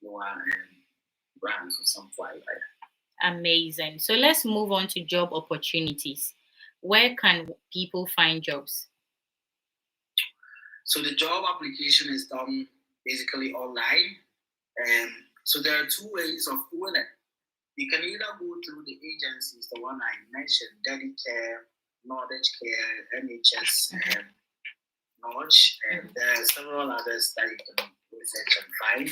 lower brands or something like that. Amazing. So let's move on to job opportunities. Where can people find jobs? So the job application is done basically online. So there are two ways of doing it. You can either go through the agencies, the one I mentioned, Dedicare, Knowledge Care, NHS, Knowledge, and there are several others that you can research and find.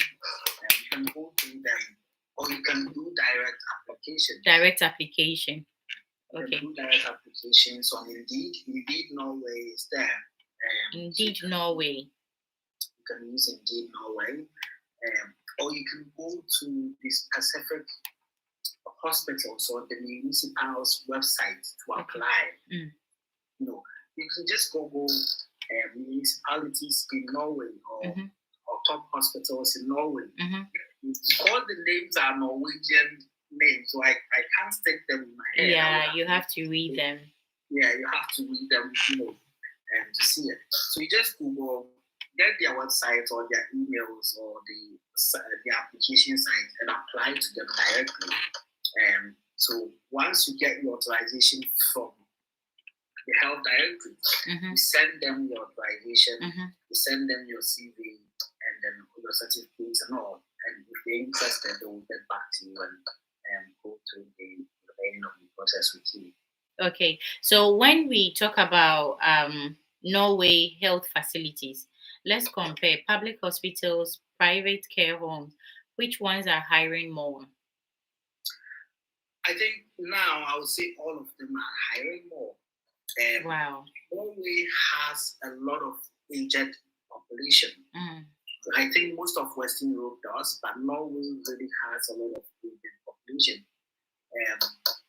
And you can go through them, or you can do direct application. Direct application. Okay. You can do direct applications on Indeed. Indeed Norway is there. Indeed Norway. You can use Indeed Norway. Or you can go to the specific hospitals or the municipal's website to apply. You can just Google municipalities in Norway or top hospitals in Norway. All the names are Norwegian names, so I can't stick them in my head. Yeah, you have to read them. Yeah, you have to read them, and to see it. So you just Google, get their website or their emails or the application site and apply to them directly. So once you get your authorization from the health directory, you send them your authorization, you send them your CV, and then your certificates and all. And if they're interested, they will get back to you and go through the end of the process with you. Okay, so when we talk about Norway health facilities, let's compare public hospitals, private care homes. Which ones are hiring more? I think now I would say all of them are hiring more. Wow. Norway has a lot of aged population. I think most of Western Europe does, but Norway really has a lot of aged population.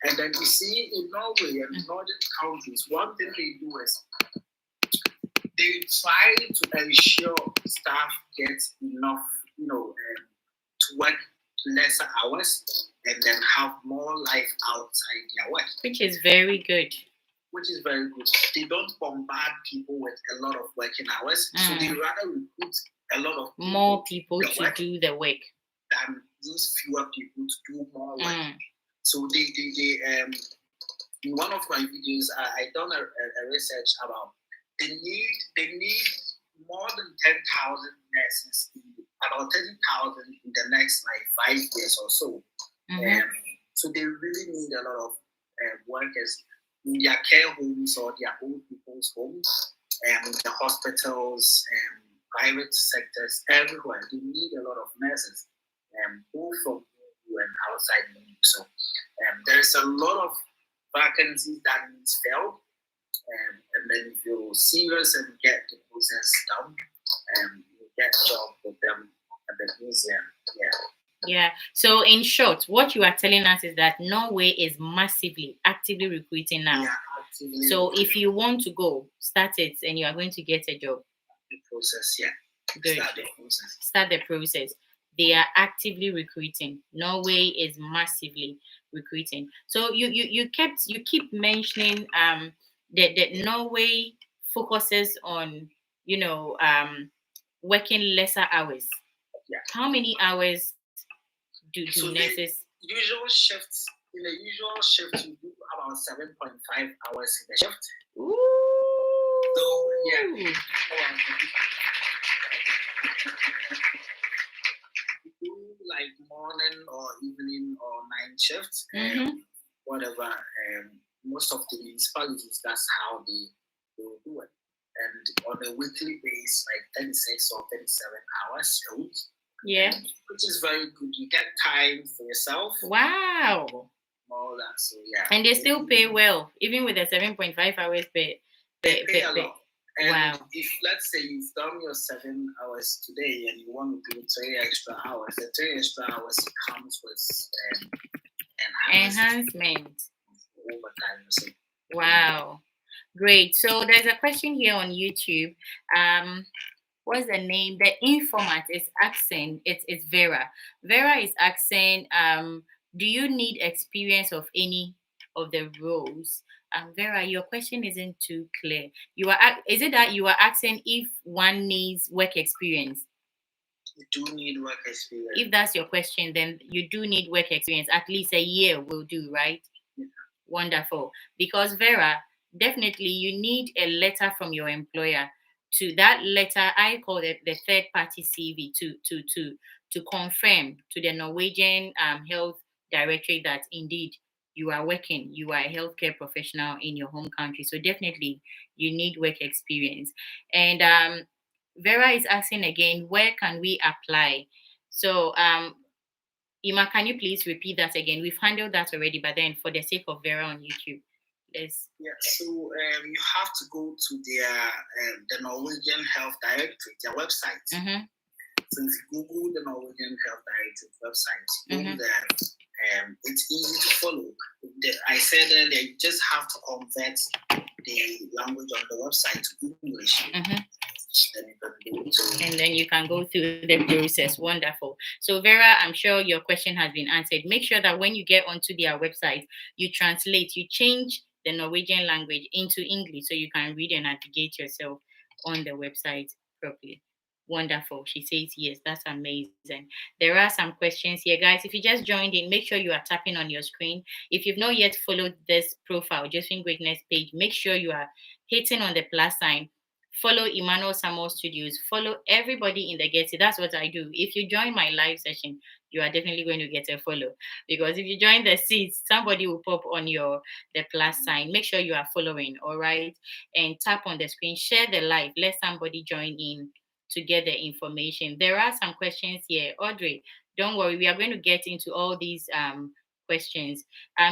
And then you see in Norway and Nordic countries, one thing they do is they try to ensure staff gets enough, to work lesser hours and then have more life outside their work. Which is very good. which is very good. They don't bombard people with a lot of working hours, so they rather recruit a lot of more people to do the work than use fewer people to do more work. So they in one of my videos, I done a research about they need more than 10,000 nurses, about 30,000 in the next 5 years or so. So they really need a lot of workers in their care homes or their old people's homes, the hospitals, private sectors, everywhere. They need a lot of nurses, both from EU and outside the EU. So there's a lot of vacancies that needs filled. And then if you're serious and get the process done, you get a job with them at the museum. Yeah. So in short, what you are telling us is that Norway is massively, actively recruiting now. Yeah, actively. So if you want to go, start it and you are going to get a job. The process, yeah. Good. Start the process. They are actively recruiting. Norway is massively recruiting. So you keep mentioning that Norway focuses on working lesser hours. Yeah. How many hours do nurses? In the usual shift, you do about 7.5 hours in the shift. Ooh. So yeah. You do like morning or evening or night shifts, whatever. Most of the municipalities, that's how they will do it. And on a weekly basis, like 36 or 37 hours a week. Yeah. Which is very good. You get time for yourself. Wow. All that. So yeah. And they still pay well, even with the 7.5 hours pay. They pay a lot. And wow. If let's say you've done your 7 hours today and you want to do 3 extra hours, the 3 extra hours comes with enhancement. Overtime. So. Wow. Great. So there's a question here on YouTube. What's the name? The informant is asking. It's Vera. Vera is asking, do you need experience of any of the roles? Vera, your question isn't too clear. Is it that you are asking if one needs work experience? You do need work experience. If that's your question, then you do need work experience. At least a year will do, right? Yeah. Wonderful. Because Vera, definitely you need a letter from your employer. To that letter, I call it the third party CV to confirm to the Norwegian Health Directorate that indeed you are working, you are a healthcare professional in your home country. So definitely you need work experience. And Vera is asking again, where can we apply? So Ima, can you please repeat that again? We've handled that already, but then for the sake of Vera on YouTube, let's. Yeah, so you have to go to the Norwegian Health Directorate, their website. So if you Google the Norwegian Health Directorate website, go there. It's easy to follow. I said earlier, you just have to convert the language on the website to English. And then you can go through the process. Wonderful. So Vera, I'm sure your question has been answered. Make sure that when you get onto their website, you translate, you change the Norwegian language into English so you can read and navigate yourself on the website properly. Wonderful. She says yes. That's amazing. There are some questions here, guys. If you just joined in, make sure you are tapping on your screen. If you've not yet followed this profile, Josephine Greatness page, make sure you are hitting on the plus sign. Follow Emmanuel Samuel Studios. Follow everybody in the Getty. That's what I do. If you join my live session, you are definitely going to get a follow. Because if you join the seats, somebody will pop on the plus sign. Make sure you are following, all right? And tap on the screen. Share the live. Let somebody join in to get the information. There are some questions here. Audrey, don't worry. We are going to get into all these questions.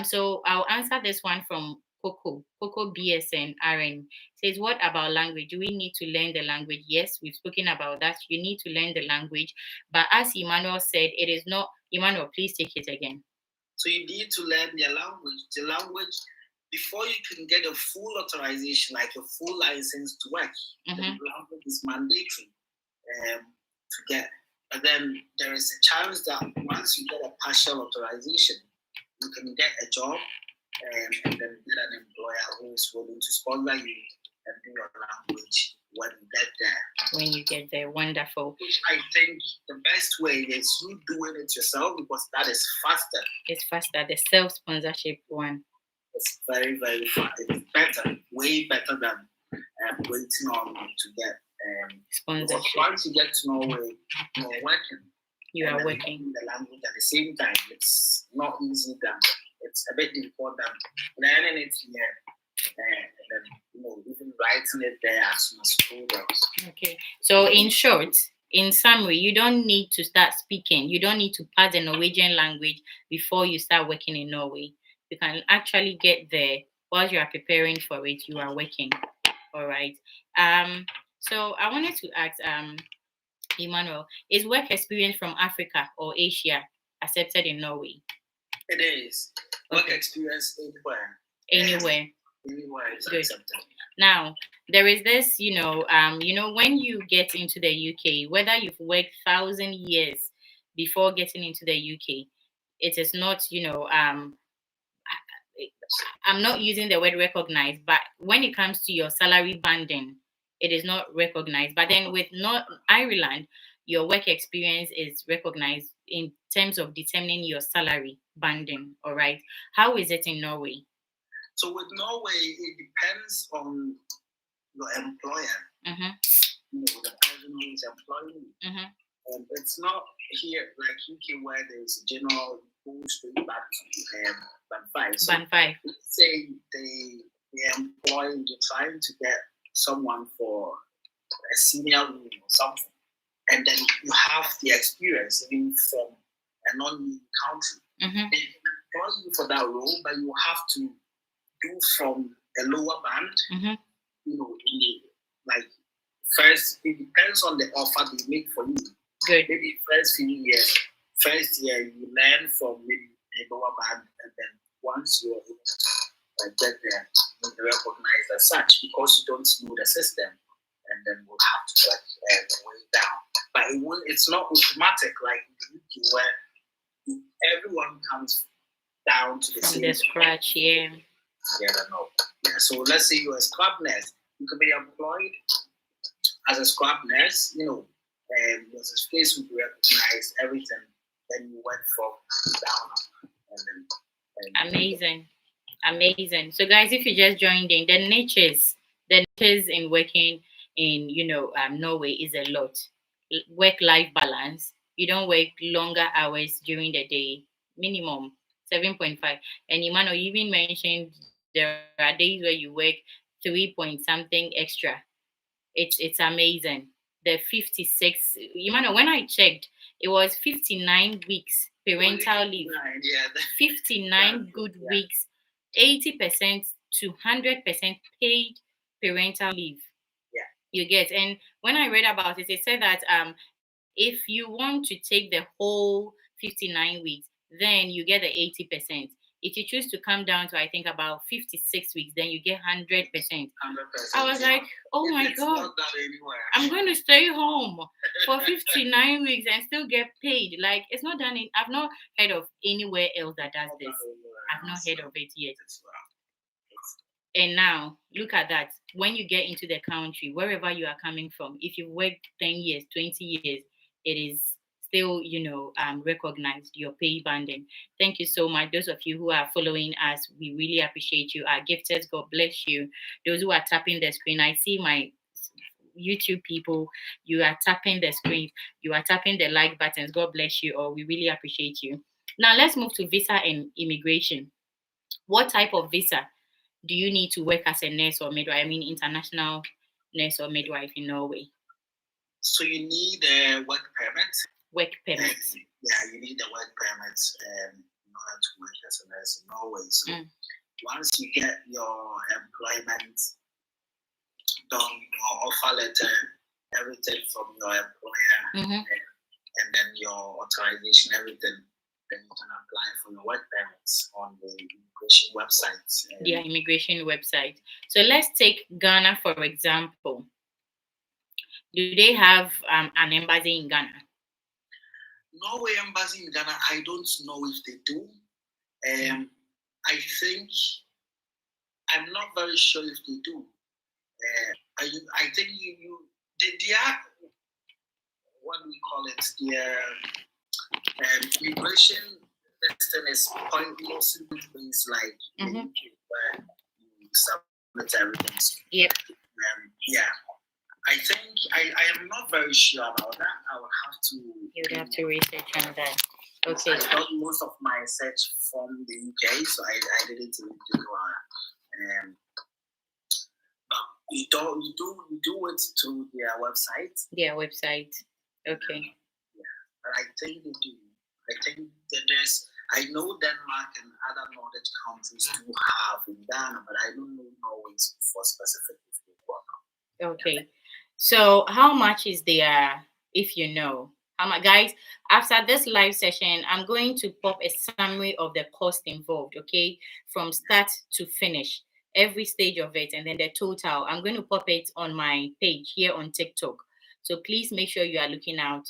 So I'll answer this one from Coco BSN RN. Says, what about language? Do we need to learn the language? Yes, we've spoken about that. You need to learn the language. But as Emmanuel said, it is not. Emmanuel, please take it again. So you need to learn the language. The language, before you can get a full authorization, like a full license to work, the language is mandatory to get. But then there is a chance that once you get a partial authorization, you can get a job and then get an employer who is willing to sponsor you and do your language when you get there. When you get there, wonderful. Which I think the best way is you doing it yourself, because that is faster. It's faster. The self-sponsorship one. It's very, very fast. It's better, way better than waiting on to get sponsorship. Once you get to Norway, you're working. You are working the language at the same time. It's not easy. It's a bit important. Learning it here, and then even writing it there as soon as programs. Okay. So in short, in summary, you don't need to start speaking. You don't need to pass the Norwegian language before you start working in Norway. You can actually get there while you are preparing for it. You are working. All right. So I wanted to ask, Emmanuel, is work experience from Africa or Asia accepted in Norway? It is. Work experience anywhere. Anywhere. Anywhere is good. Accepted. Now, there is this, when you get into the UK, whether you've worked 1,000 years before getting into the UK, it is not, I'm not using the word recognized, but when it comes to your salary banding, it is not recognized. But then with Ireland, your work experience is recognized in terms of determining your salary banding. All right. How is it in Norway? So with Norway, it depends on your employer. Mm-hmm. The person who is employing you. Mm-hmm. It's not here like UK where there's a general boost back to band 5. So band 5. Let's say they employ, you're trying to get someone for a senior role or something, and then you have the experience even from a non-EU country. Mm-hmm. They can employ you for that role, but you have to do from a lower band. Mm-hmm. First, it depends on the offer they make for you. Good. Maybe first few years, first year you learn from maybe a lower band, and then once you're able to get there, you'll be recognized as such because you don't know the system, and then we'll have to work the way down. But it's not automatic like in the UK where everyone comes down to the from same the scratch. Yeah. No. Yeah. So let's say you're a scrub nurse, you could be employed as a scrub nurse, your face will be recognized, everything. Then you went from down and then. Amazing. So guys, if you just joined in, the niches in working in Norway is a lot. Work-life balance. You don't work longer hours during the day, minimum 7.5. And Emmanuel, you even mentioned there are days where you work 3-point-something extra. It's amazing. The 56, Emmanuel, when I checked, it was 59 weeks parental leave. 59 good weeks, 80% to 100% paid parental leave. Yeah. You get. And when I read about it, it said that if you want to take the whole 59 weeks, then you get the 80%. If you choose to come down to, I think, about 56 weeks, then you get 100%. 100%. I was like, oh my God, I'm going to stay home for 59 weeks and still get paid. Like, it's not done. I've not heard of anywhere else that does this. I've not heard of it yet. And now, look at that. When you get into the country, wherever you are coming from, if you worked 10 years, 20 years, it is still, recognized, your pay banding. Thank you so much. Those of you who are following us, we really appreciate you. Our gifters, God bless you. Those who are tapping the screen, I see my YouTube people, you are tapping the screen, you are tapping the like buttons. God bless you all. We really appreciate you. Now, let's move to visa and immigration. What type of visa do you need to work as a nurse or midwife? I mean, international nurse or midwife in Norway. So you need a work permit. Work permit. You need a work permit in order to work as a nurse in Norway. So once you get your employment done, your offer letter, everything from your employer, and then your authorization, everything, then you can apply for your work permits on the immigration website. The immigration website. So let's take Ghana, for example. Do they have an embassy in Ghana? Norway embassy in Ghana, I don't know if they do. I'm not very sure if they do. I think they are, what do we call it? The immigration system is mostly things like the UK where you submit everything. Yep. Yeah. I think I am not very sure about that. I would have to. You would have to research on that. Okay. I got most of my research from the UK, so I didn't even do but you do it through their website. Their website. Okay. Yeah, but I think they do. I think that I know Denmark and other Nordic countries do have in Ghana, but I don't know Norway for specific. Okay. So how much is there, if you know? How much, guys? After this live session, I'm going to pop a summary of the cost involved, okay? From start to finish, every stage of it, and then the total. I'm going to pop it on my page here on TikTok. So please make sure you are looking out.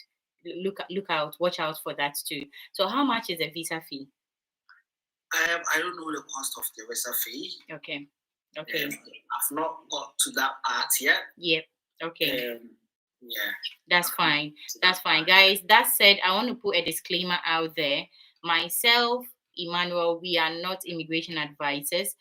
Look out, watch out for that too. So how much is the visa fee? I don't know the cost of the visa fee. Okay. I've not got to that part yet. Yep. Okay. Yeah. That's fine. That's fine. Guys, that said, I want to put a disclaimer out there. Myself, Emmanuel, we are not immigration advisors.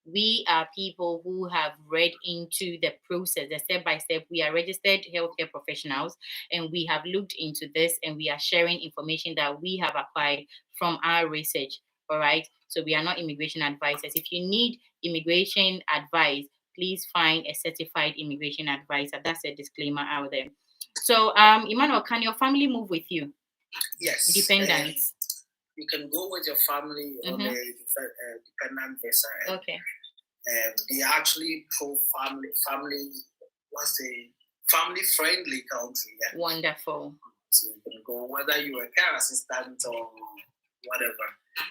We are people who have read into the process, the step-by-step. We are registered healthcare professionals, and we have looked into this, and we are sharing information that we have acquired from our research. All right? So we are not immigration advisors. If you need immigration advice, please find a certified immigration advisor. That's a disclaimer out there. So, Emmanuel, can your family move with you? Yes. Dependents. You can go with your family on a dependent visa. Okay. They actually pro-family, family-friendly country. Yeah. Wonderful. So you can go, whether you're a care assistant or whatever,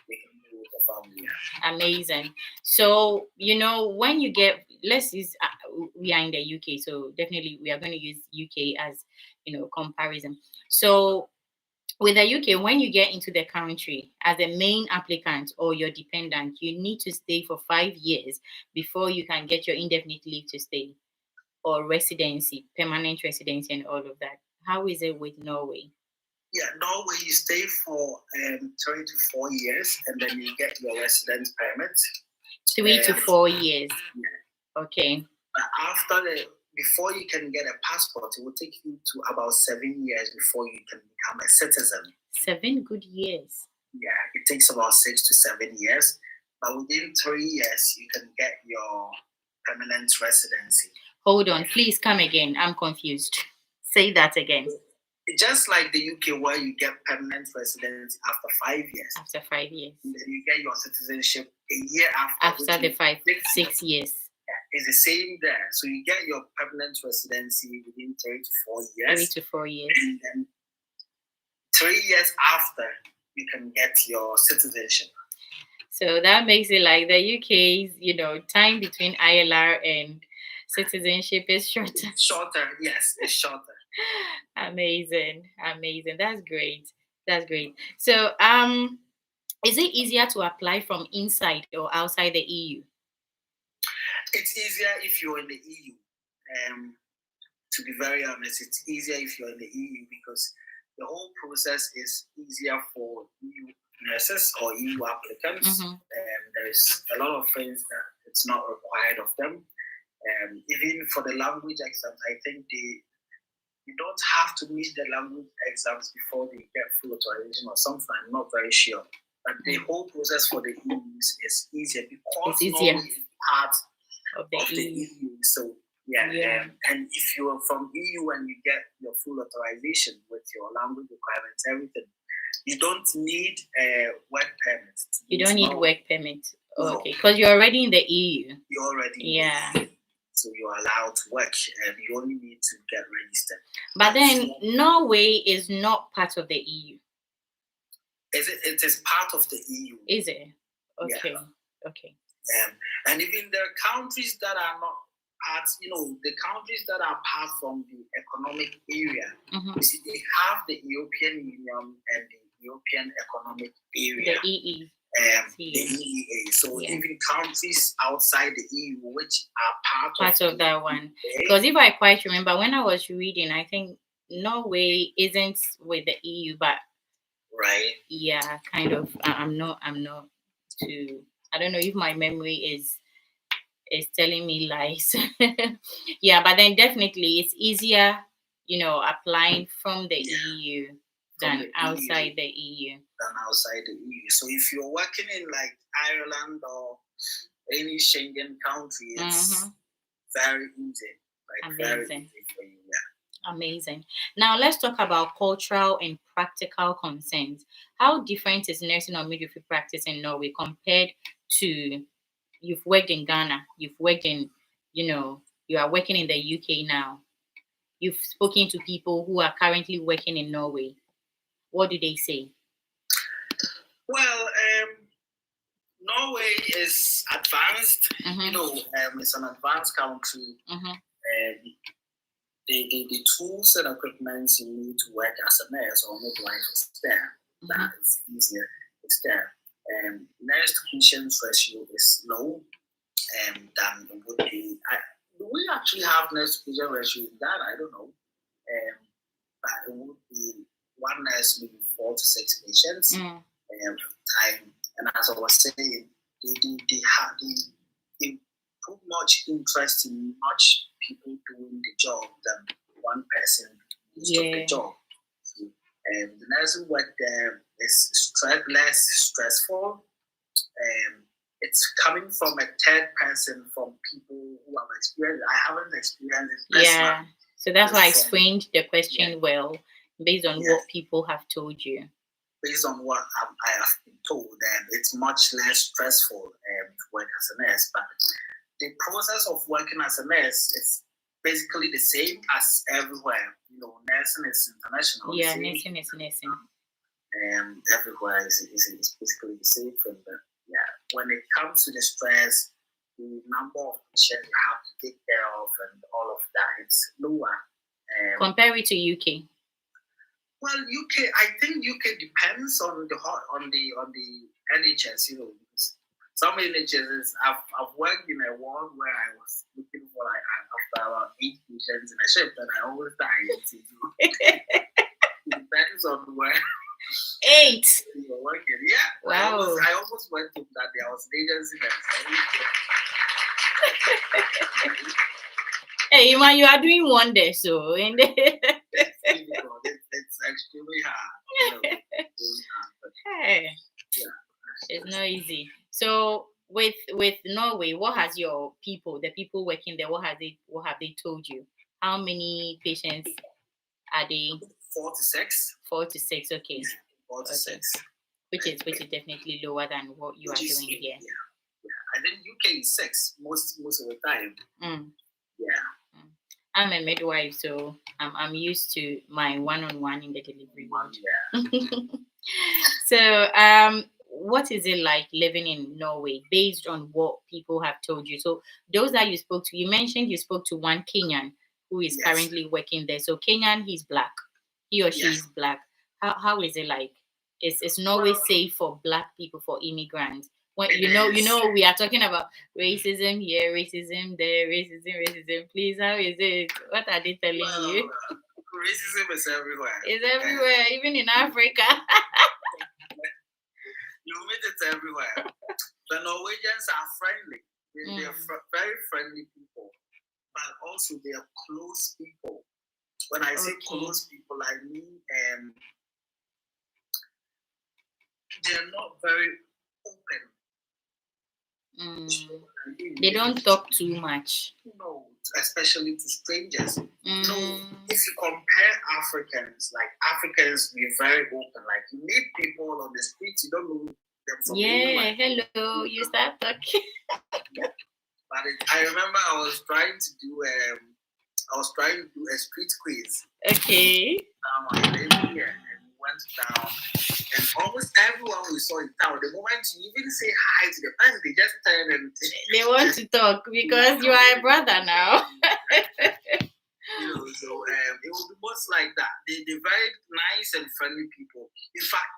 you can go with the family. Yeah. Amazing. So, when you get, let's use, we are in the UK, so definitely we are going to use UK as, comparison. So, with the UK, when you get into the country as a main applicant or your dependent, you need to stay for 5 years before you can get your indefinite leave to stay or residency, permanent residency, and all of that. How is it with Norway? Yeah, Norway, you stay for 3 to 4 years, and then you get your residence permit. 3 to 4 years. Yeah. Okay. But before you can get a passport, it will take you to about 7 years before you can become a citizen. 7 good years. Yeah, it takes about 6 to 7 years. But within 3 years, you can get your permanent residency. Hold on, please come again. I'm confused. Say that again. Just like the UK, where you get permanent residency after 5 years. After 5 years. And then you get your citizenship a year after. After the 6 years. It's the same there. So you get your permanent residency within 3 to 4 years. 3 to 4 years. And then 3 years after, you can get your citizenship. So that makes it like the UK's, time between ILR and citizenship is shorter. Shorter, yes, it's shorter. Amazing. That's great. So, is it easier to apply from inside or outside the EU? It's easier if you're in the EU. To be very honest, it's easier if you're in the EU because the whole process is easier for EU nurses or EU applicants. And there's a lot of things that it's not required of them. Even for the language exams, I think you don't have to meet the language exams before they get full authorization or something. I'm not very sure. But the whole process for the EU is easier because Norway is part of the EU. So, yeah. And if you're from EU and you get your full authorization with your language requirements, everything, you don't need a work permit. You don't need work permit. No. Okay, because you're already in the EU. You're already in the EU. So you're allowed to work, and you only need to get registered. But then Norway is not part of the EU. It is part of the EU. Is it? Okay. Yeah. Okay. And even the countries that are not part, the countries that are part from the economic area, you see, they have the European Union and the European Economic Area. The EE. the EEA. So even countries outside the EU, which are part of that one. Because if I quite remember, when I was reading, I think Norway isn't with the EU, but kind of. I'm not too. I don't know if my memory is telling me lies. But then definitely it's easier, applying from the EU than outside the EU. So if you're working in like Ireland or any Schengen country, it's very easy. Very easy for you. Amazing. Now let's talk about cultural and practical concerns. How different is nursing or midwifery practice in Norway compared to, you've worked in Ghana, you've worked in, you are working in the UK now. You've spoken to people who are currently working in Norway. What do they say? Well, Norway is advanced. It's an advanced country. The tools and equipment you need to work as a nurse or midwife is there. That is easier. It's there. Nurse to patient ratio is low than it would be. Do we actually have nurse to patient ratio in Ghana? I don't know. But it would be one nurse maybe 4 to 6 patients time. And as I was saying, they put much interest in much people doing the job than one person doing the job. So, the nursing work there is less stressful. It's coming from a third person, from people who have experienced. I haven't experienced it personally. So that's why I framed the question well, based on what people have told you. Based on what I have been told, it's much less stressful to work as a nurse. But the process of working as a nurse is basically the same as everywhere. Nursing is international. Nursing is nursing. Everywhere is basically the same thing. But when it comes to the stress, the number of patients you have to take care of and all of that, it's lower. Compare it to UK. Well, UK, I think UK depends on the NHS. Some NHSs, I've worked in a ward where I was looking for after about 8 patients in a shift, and I always die. It depends on where. 8. You were working, Wow. I almost went to that. There was an agency that. Hey, Iman, you are doing wonders. So, it's extremely hard. It's not easy. So, with Norway, what has the people working there, what have they told you? How many patients are they? 4 to 6. 4 to 6. Okay. 4 to 6. Which is definitely lower than what you are doing here. I think UK is 6 most of the time. I'm a midwife, so I'm used to my one-on-one in the delivery ward. So, what is it like living in Norway based on what people have told you? So, those that you spoke to, you mentioned you spoke to one Kenyan who is currently working there. So, Kenyan, he's black. He or she is black. How is it like? Is Norway safe for black people, for immigrants? When we are talking about racism here, racism there, racism. Please, how is it? What are they telling you? Racism is everywhere. It's everywhere, even in Africa. You meet it everywhere. The Norwegians are friendly. They are very friendly people, but also they are close people. When I say close people, I mean they're not very open. They don't talk too much. No, especially to strangers. No, if you compare Africans, we're very open. Like, you meet people on the streets, you don't know them from anywhere. Hello, you start talking. But I remember I was trying to do a street quiz. Okay. And we went down, and almost everyone we saw in town, the moment you even say hi to the person, they just turn and they want to talk because you are a brother now. So it will be most like that. They're very nice and friendly people. In fact,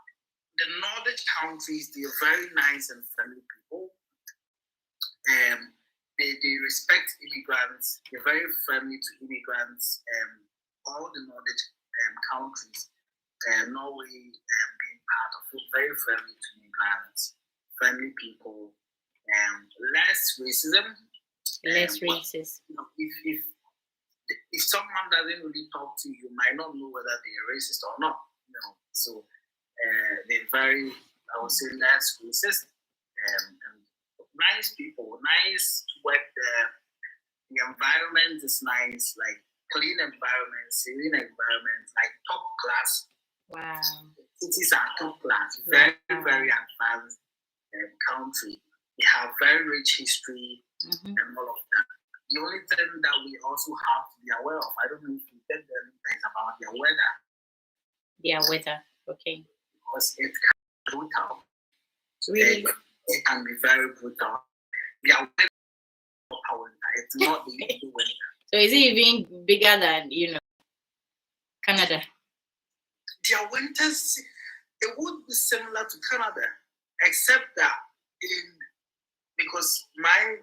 the Nordic countries, they're very nice and friendly people. They respect immigrants. They're very friendly to immigrants. All the Nordic countries, Norway being part of it, very friendly to immigrants, friendly people, less racism. Less racist. You know, if someone doesn't really talk to you, you might not know whether they're racist or not. You know, so they're very, I would say, less racist and nice people, nice to work there. The environment is nice, like clean environment, serene environment, like top class. Wow. Cities are top class, very, very advanced country. They have very rich history and all of that. The only thing that we also have to be aware of, I don't know if you get them, is about their weather. Their weather, okay. Because it can be brutal. Really? It can be very brutal. Their weather it's not the usual winter. So is it even bigger than, Canada? Their winters, it would be similar to Canada, except that because I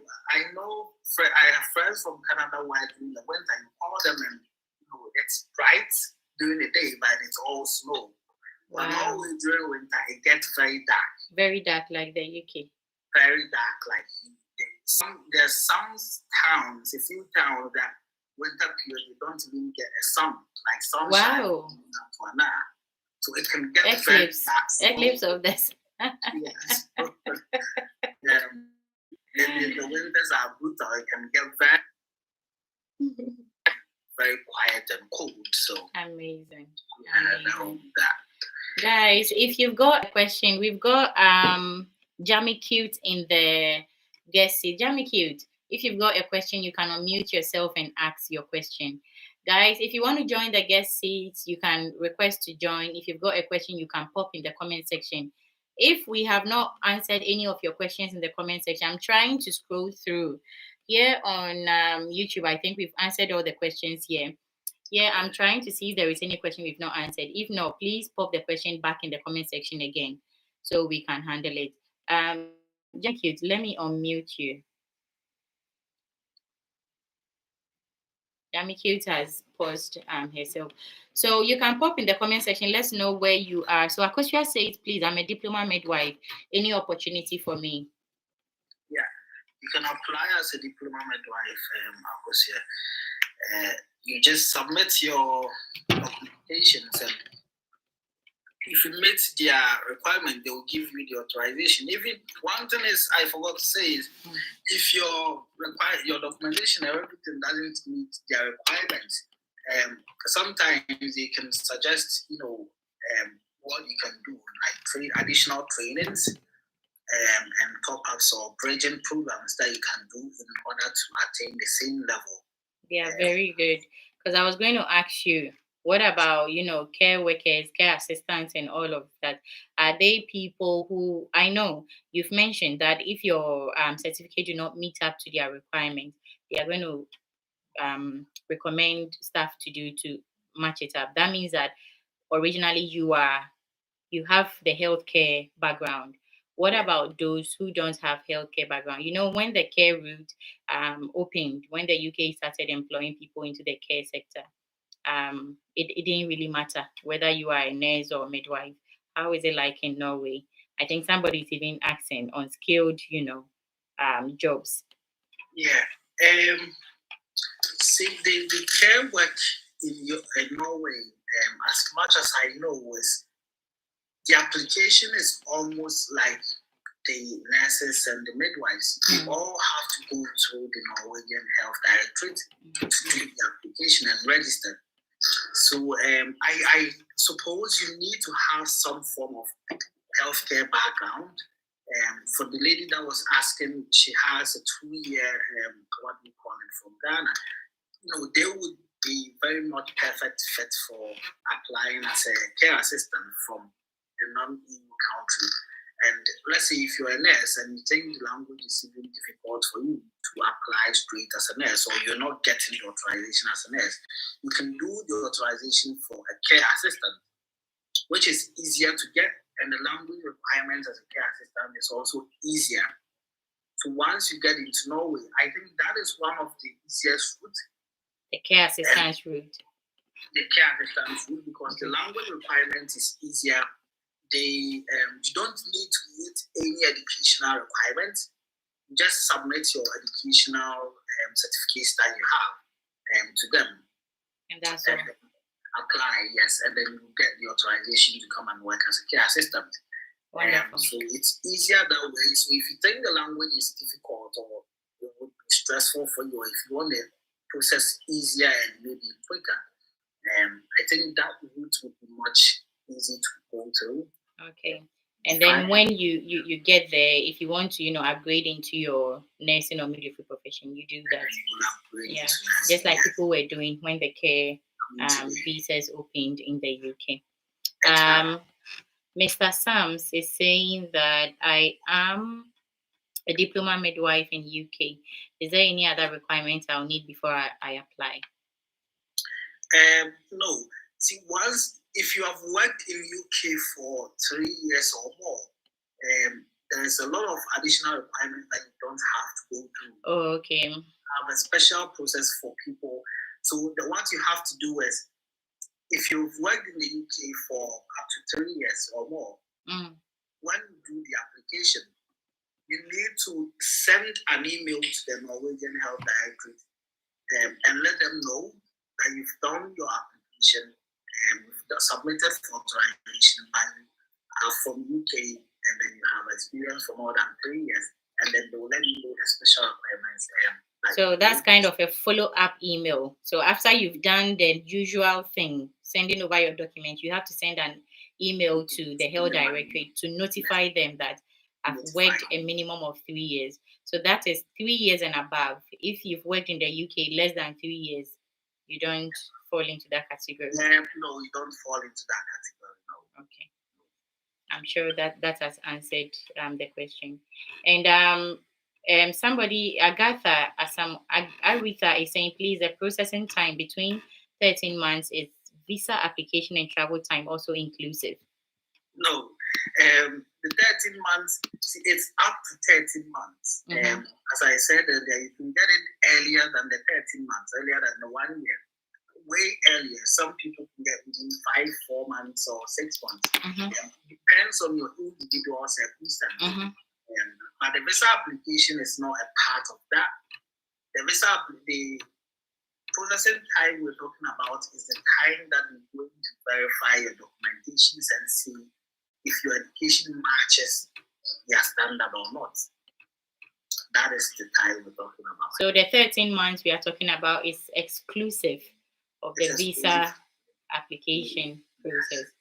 have friends from Canada where during the winter you call them and it's bright during the day, but it's all snow. Wow. And always during winter it gets very dark. Very dark, like the UK. Very dark, like there's some towns, a few towns that winter period you don't even get a sun, like sunshine. Wow. So it can get eclipse. Very dark. Eclipse of this. Yes. The winters are brutal. It can get very quiet and cold. So amazing. That. Guys, if you've got a question, we've got Jamie Cute in the guest seat. Jamie Cute, if you've got a question, you can unmute yourself and ask your question. Guys, if you want to join the guest seats, you can request to join. If you've got a question, you can pop in the comment section. If we have not answered any of your questions in the comment section, I'm trying to scroll through. Here on YouTube, I think we've answered all the questions here. Yeah, I'm trying to see if there is any question we've not answered. If not, please pop the question back in the comment section again so we can handle it. Thank you. Let me unmute you. Jamie Cute has paused herself. So you can pop in the comment section. Let's know where you are. So Akosia says, please, I'm a diploma midwife. Any opportunity for me? Yeah, you can apply as a diploma midwife, Akosia. You just submit your documentations, and if you meet their requirement, they will give you the authorization. Even one thing is I forgot to say is if your documentation and everything doesn't meet their requirements, sometimes they can suggest what you can do, like additional trainings and top-ups or bridging programs that you can do in order to attain the same level. Yeah, very good. Because I was going to ask you, what about, care workers, care assistants, and all of that? Are they people who, I know you've mentioned that if your certificate do not meet up to their requirements, they are going to recommend staff to do to match it up. That means that originally you have the healthcare background. What about those who don't have healthcare background? When the care route opened, when the UK started employing people into the care sector, it didn't really matter whether you are a nurse or a midwife. How is it like in Norway? I think somebody's even asking unskilled, jobs. Yeah. See, the care work in Norway, as much as I know, was the application is almost like the nurses and the midwives. They all have to go through the Norwegian Health Directorate to do the application and register. So I suppose you need to have some form of healthcare background. For the lady that was asking, she has a 2-year, what we call it, from Ghana. They would be very much perfect fit for applying as a care assistant from a non-EU country. And let's say if you're a nurse and you think the language is even difficult for you to apply straight as a nurse, or you're not getting the authorization as a nurse, you can do the authorization for a care assistant, which is easier to get and the language requirements as a care assistant is also easier. So once you get into Norway, I think that is one of the easiest routes. The care assistance route. The care assistance route, because the language requirement is easier. You don't need to meet any educational requirements. Just submit your educational certificates that you have to them. And that's all. Apply, yes, and then you get the authorization to come and work as a care assistant. So it's easier that way. So if you think the language is difficult or it would be stressful for you, or if you want the process easier and maybe quicker, I think that route would be much easier to go through. Okay. And then when you get there, if you want to, upgrade into your nursing or midwifery profession, you do that. Yeah. Just like people were doing when the care visas opened in the UK. Mr. Sams is saying that I am a diploma midwife in UK. Is there any other requirements I'll need before I apply? No. See, if you have worked in UK for 3 years or more, there's a lot of additional requirements that you don't have to go through. Oh, okay. I have a special process for people. So the what you have to do is, if you've worked in the UK for up to 3 years or more, when you do the application, you need to send an email to the Norwegian Health Directorate and let them know that you've done your application and submitted for authorization, and you are from UK, and then you have experience for more than 3 years, and then they will let you know the special requirements. So that's kind of a follow-up email. So after you've done the usual thing, sending over your documents, you have to send an email to the Health Directorate to notify them that I've worked a minimum of 3 years. So that is 3 years and above. If you've worked in the UK less than 3 years, you don't fall into that category. No, you don't fall into that category. No. Okay. I'm sure that has answered the question. And somebody, Agatha Aretha is saying, please, the processing time between 13 months is visa application and travel time also inclusive? No. The 13 months, it's up to 13 months. As I said earlier, you can get it earlier than the 13 months, earlier than the 1 year. Way earlier. Some people can get within 5, 4 months or 6 months. Depends on your individual circumstances. But the visa application is not a part of that. The processing time we're talking about is the time that we're going to verify your documentations and see if your education matches their standard or not. That is the time we're talking about. So the 13 months we are talking about is exclusive of the visa application process.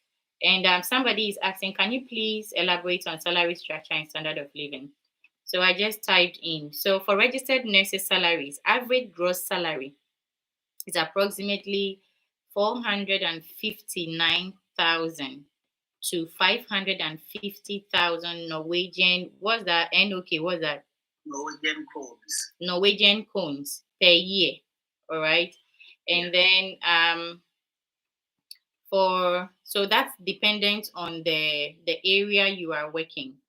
And somebody is asking, can you please elaborate on salary structure and standard of living? So I just typed in. So for registered nurses' salaries, average gross salary is approximately 459,000 to 550,000 Norwegian. What's that? NOK? What's that? Norwegian krones per year. All right. And then so that's dependent on the area you are working.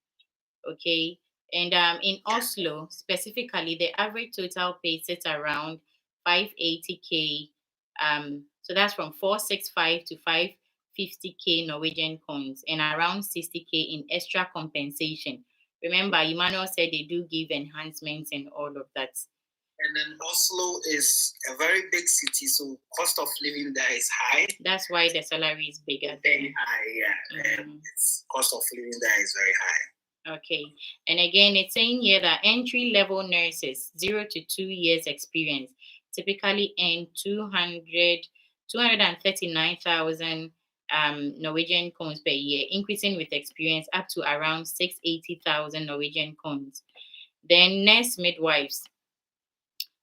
Okay. And in Oslo specifically, the average total pay sits around 580k. So that's from 465 to 550k Norwegian coins, and around 60k in extra compensation. Remember, Emmanuel said they do give enhancements and all of that. And then Oslo is a very big city, so cost of living there is high. That's why the salary is bigger. Very high, yeah. Cost of living there is very high. Okay. And again, it's saying here that entry-level nurses, 0 to 2 years experience, typically earn 239,000 Norwegian krones per year, increasing with experience up to around 680,000 Norwegian krones. Then nurse midwives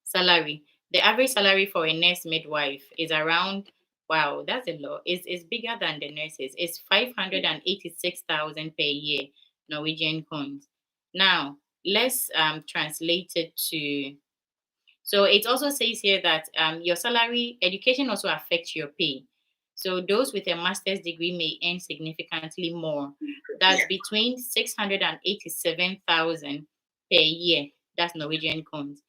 salary. The average salary for a nurse midwife is around, wow, that's a lot. It's bigger than the nurses. It's 586,000 per year Norwegian krones. Now, let's translate it to. So it also says here that your salary, education also affects your pay. So those with a master's degree may earn significantly more. That's between 687,000 per year. That's Norwegian krones,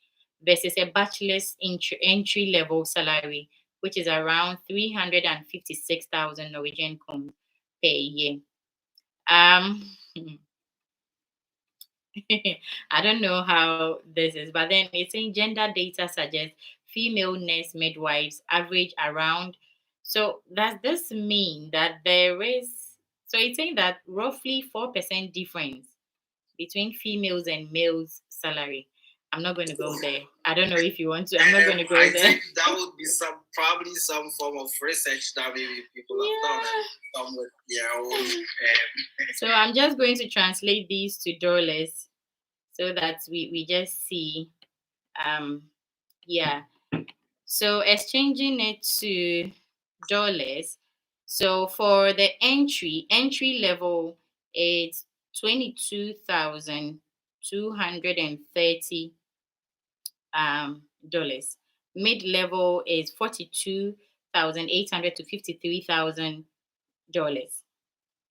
versus a bachelor's entry level salary, which is around 356,000 Norwegian krones per year. I don't know how this is, but then it's saying gender data suggests female nurse midwives average around. So does this mean that there is? So it's saying that roughly 4% difference between females and males' salary. I'm not going to go there. I don't know if you want to. I'm not going to go I there. think that would be probably some form of research that maybe people have done with their own. So I'm just going to translate these to dollars so that we just see. Yeah. So exchanging it to dollars. So for the entry level, it's $22,230 dollars. Mid level is $42,800 to $53,000.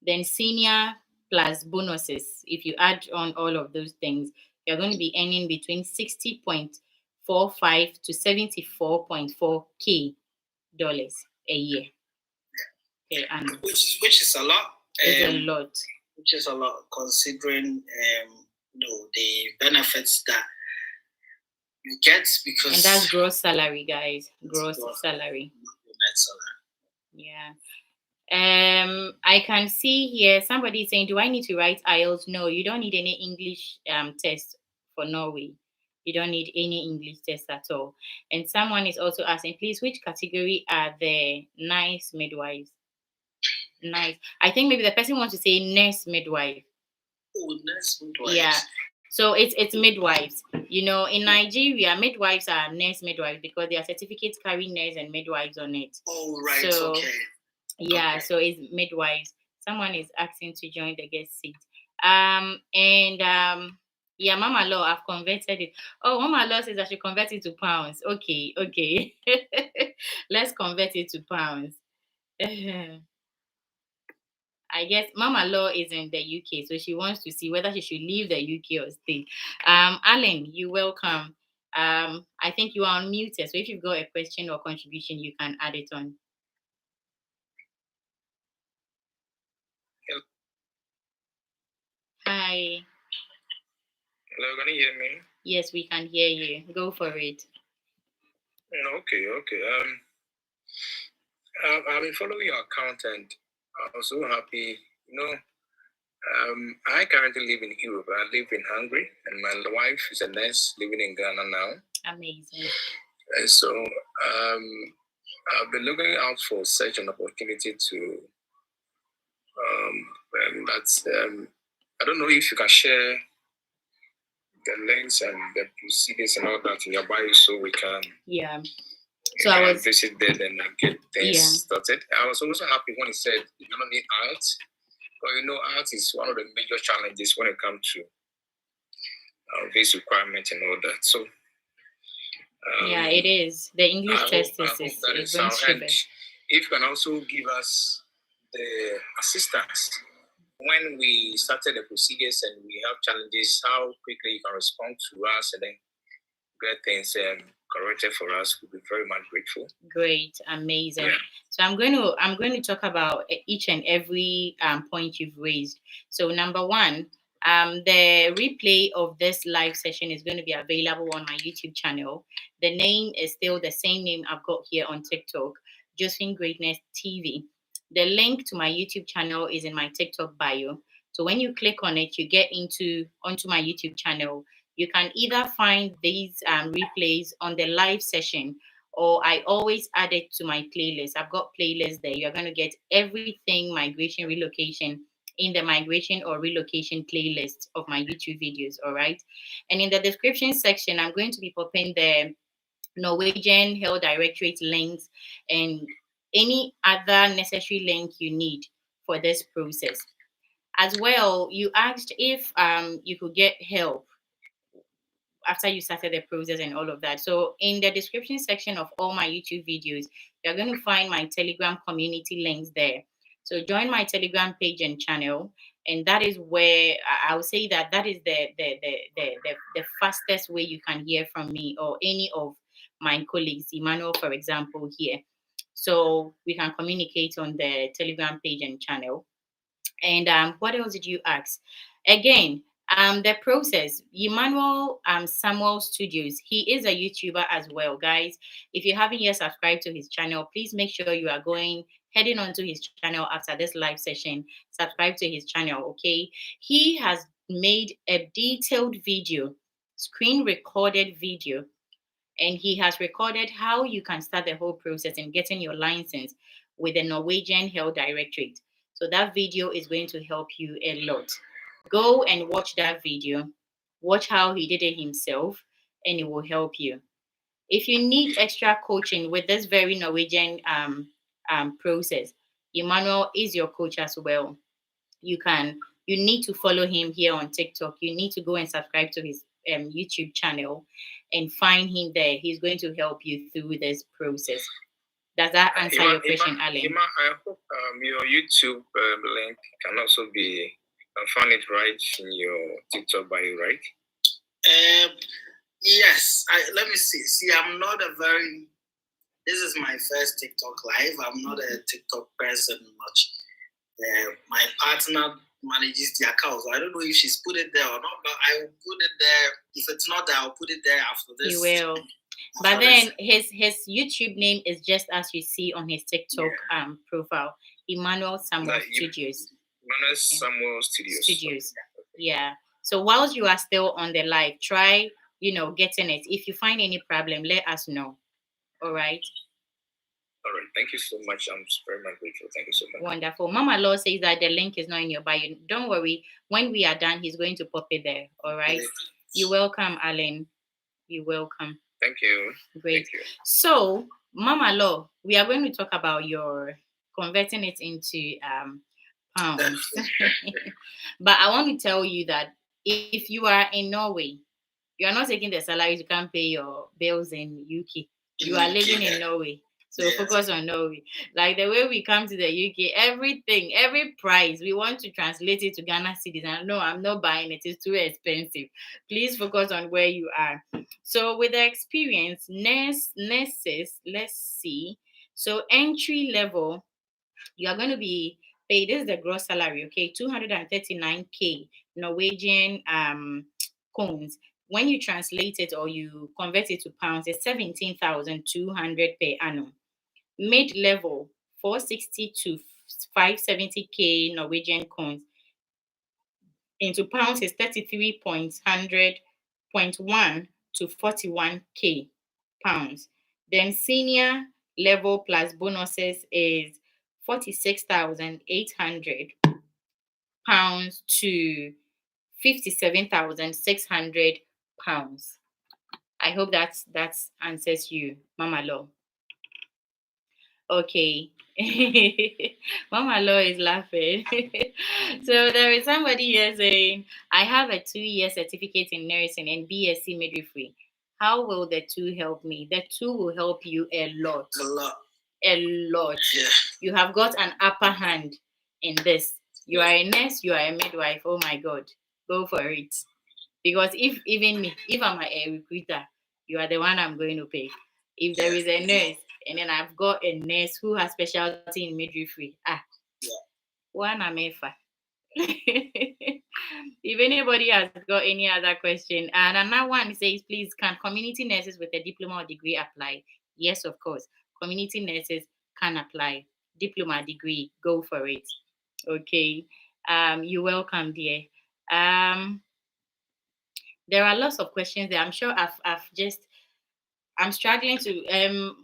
Then senior plus bonuses, if you add on all of those things, you're going to be earning between 60.45 to 74.4K dollars a year. Okay, and which is a lot. It's a lot. Which is a lot considering the benefits that you get, because and that's gross salary, guys. Gross salary. Net salary. Yeah. I can see here somebody saying, do I need to write IELTS? No, you don't need any English test for Norway. You don't need any English test at all. And someone is also asking, please, which category are the nice midwives? Nice. I think maybe the person wants to say nurse midwife. Oh, nurse midwives. Yeah. So it's midwives. You know, in Nigeria, midwives are nurse midwives because their certificates carry nurse and midwives on it. Oh, right. So, okay. Yeah, so it's midwives. Someone is asking to join the guest seat. Yeah, Mama Law, I've converted it. Oh, Mama Law says I should convert it to pounds. Okay. Let's convert it to pounds. I guess Mama Law is in the UK, so she wants to see whether she should leave the UK or stay. Alan, you're welcome. I think you are unmuted, so if you've got a question or contribution, you can add it on. Hi. Hello, can you hear me? Yes, we can hear you. Go for it. Okay. I've been following your account and I'm so happy. I currently live in Europe. I live in Hungary, and my wife is a nurse living in Ghana now. Amazing. And so I've been looking out for such an opportunity to. I don't know if you can share the links and the procedures and all that in your bio so we can. Yeah. So I was visit there and get things started. I was also happy when he said you don't need art, but art is one of the major challenges when it comes to this requirement and all that. So yeah, it is. The English test is and if you can also give us the assistance when we started the procedures and we have challenges, how quickly you can respond to us and then get things corrected for us. We'll be very much grateful. Great, amazing. Yeah. So I'm going to talk about each and every point you've raised. So number one, the replay of this live session is going to be available on my YouTube channel. The name is still the same name I've got here on TikTok, Josephine Greatness TV. The link to my YouTube channel is in my TikTok bio. So when you click on it, you get onto my YouTube channel. You can either find these replays on the live session, or I always add it to my playlist. I've got playlists there. You're going to get everything migration relocation in the migration or relocation playlist of my YouTube videos, all right? And in the description section, I'm going to be popping the Norwegian Health Directorate links and any other necessary link you need for this process. As well, you asked if you could get help. after you started the process and all of that. So in the description section of all my YouTube videos, you're going to find my Telegram community links there. So join my Telegram page and channel, and that is where I will say that is the fastest way you can hear from me or any of my colleagues, Emmanuel, for example, here. So we can communicate on the Telegram page and channel. And what else did you ask? Again, the process. Emmanuel Samuel Studios. He is a YouTuber as well, guys. If you haven't yet subscribed to his channel, please make sure you are heading onto his channel after this live session. Subscribe to his channel, okay? He has made a detailed video, screen recorded video, and he has recorded how you can start the whole process in getting your license with the Norwegian Health Directorate. So that video is going to help you a lot. Go and watch that video. Watch how he did it himself, and it will help you. If you need extra coaching with this very Norwegian process, Emmanuel is your coach as well. You need to follow him here on TikTok. You need to go and subscribe to his YouTube channel and find him there. He's going to help you through this process. Does that answer your question, Alan? I hope your YouTube link can also be found it right in your TikTok bio, right? Yes. Let me see. I'm not this is my first TikTok live. I'm not a TikTok person much. My partner manages the account. So I don't know if she's put it there or not, but I will put it there. If it's not there, I'll put it there after this. You will. But then his YouTube name is just as you see on his TikTok profile, Emmanuel Samuel Studios. Emmanuel Samuel Studios. Yeah. So whilst you are still on the live, try getting it. If you find any problem, let us know. All right. All right. Thank you so much. I'm very much grateful. Thank you so much. Wonderful. Mama Law says that the link is not in your bio. Don't worry. When we are done, he's going to pop it there. All right. You're welcome, Alan. You're welcome. Thank you. Great. Thank you. So, Mama Law, we are going to talk about your converting it into pounds. But I want to tell you that if you are in Norway, you are not taking the salaries, you can't pay your bills in UK. You are living in Norway. So focus on Norway. Like the way we come to the UK, everything, every price, we want to translate it to Ghana cedis. And no, I'm not buying it. It's too expensive. Please focus on where you are. So with the experience, nurses, let's see. So entry level, you are going to be paid. This is the gross salary, okay? 239K Norwegian krones. When you translate it or you convert it to pounds, it's 17,200 per annum. Mid-level, 460 to 570K Norwegian krones. Into pounds is 33.100.1 to 41K pounds. Then senior level plus bonuses is 46,800 pounds to 57,600 pounds. I hope that answers you, Mama Law. Okay. Mama Law is laughing. So there is somebody here saying, I have a 2-year certificate in nursing and BSc midwifery. How will the two help me? The two will help you a lot. A lot. Yeah. You have got an upper hand in this. You are a nurse, you are a midwife. Oh my God. Go for it. Because if I'm a recruiter, you are the one I'm going to pay. If there is a nurse, and then I've got a nurse who has specialty in midwifery. One amefa. If anybody has got any other question, and another one says, please, can community nurses with a diploma or degree apply? Yes, of course. Community nurses can apply. Diploma, degree, go for it. Okay. You're welcome, dear. There are lots of questions there. I'm sure I'm struggling to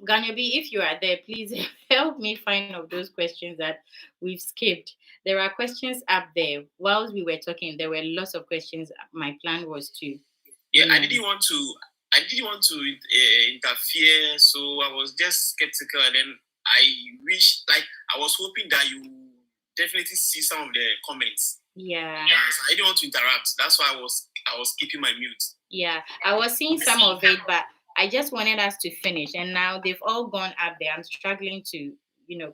Ganyabi, if you are there, please help me find of those questions that we've skipped. There are questions up there. Whilst we were talking, there were lots of questions. My plan was to I didn't want to interfere, so I was just skeptical, and then I was hoping that you definitely see some of the comments. Yeah. So I didn't want to interrupt. That's why I was keeping my mute. Yeah, I was seeing some of it, but I just wanted us to finish. And now they've all gone up there. I'm struggling to,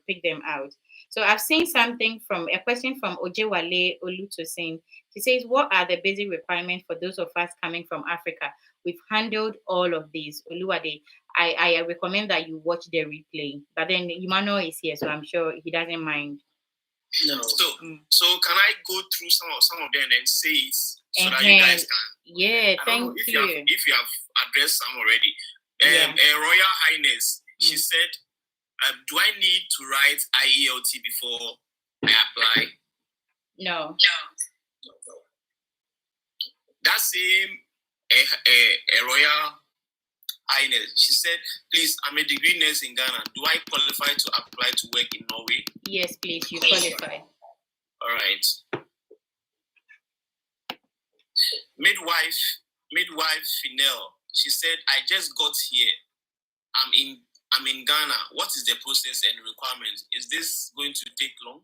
pick them out. So I've seen something from a question from Ojewale Olutosin. She says, what are the basic requirements for those of us coming from Africa? We've handled all of these. Oluwade, I recommend that you watch the replay. But then Emmanuel is here, so I'm sure he doesn't mind. No. So can I go through some of them and say it so that you guys can? Yeah, thank you. If you have addressed some already. A Royal Highness, she said, do I need to write IELT before I apply? No. That same a Royal Highness, she said, please, I'm a degree nurse in Ghana. Do I qualify to apply to work in Norway? Yes, please, you qualify. All right. Midwife Finel, she said, I just got here. I'm in Ghana. What is the process and requirements? Is this going to take long?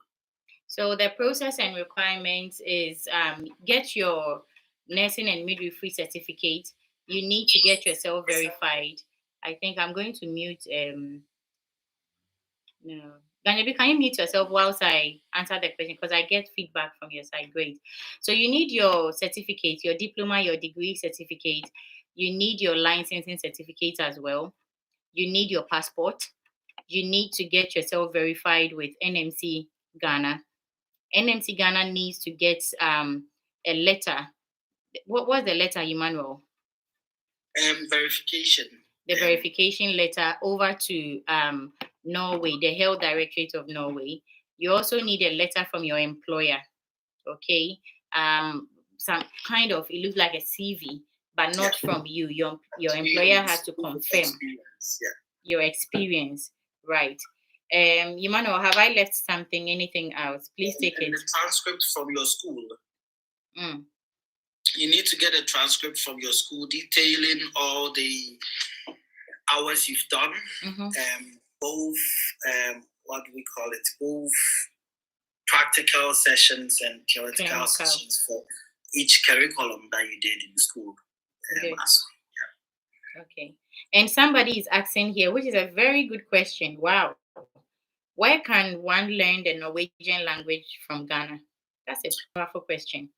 So the process and requirements is get your nursing and midwifery certificate. You need to get yourself verified. I think I'm going to mute. No, Ganyabi, can you mute yourself whilst I answer the question? Because I get feedback from your side. Great. So you need your certificate, your diploma, your degree certificate. You need your licensing certificate as well. You need your passport. You need to get yourself verified with NMC Ghana. NMC Ghana needs to get a letter. What was the letter, Emmanuel? Verification. The verification letter over to Norway, the Health Directorate of Norway. You also need a letter from your employer, okay? Some kind of, it looks like a CV, but not from you. Your employer has to confirm your experience, right? Emmanuel, have I left something, anything else? Please take it. The transcript from your school. You need to get a transcript from your school detailing all the hours you've done, both, what do we call it, both practical sessions and theoretical sessions for each curriculum that you did in school. Okay. And somebody is asking here, which is a very good question. Wow. Where can one learn the Norwegian language from Ghana? That's a powerful question.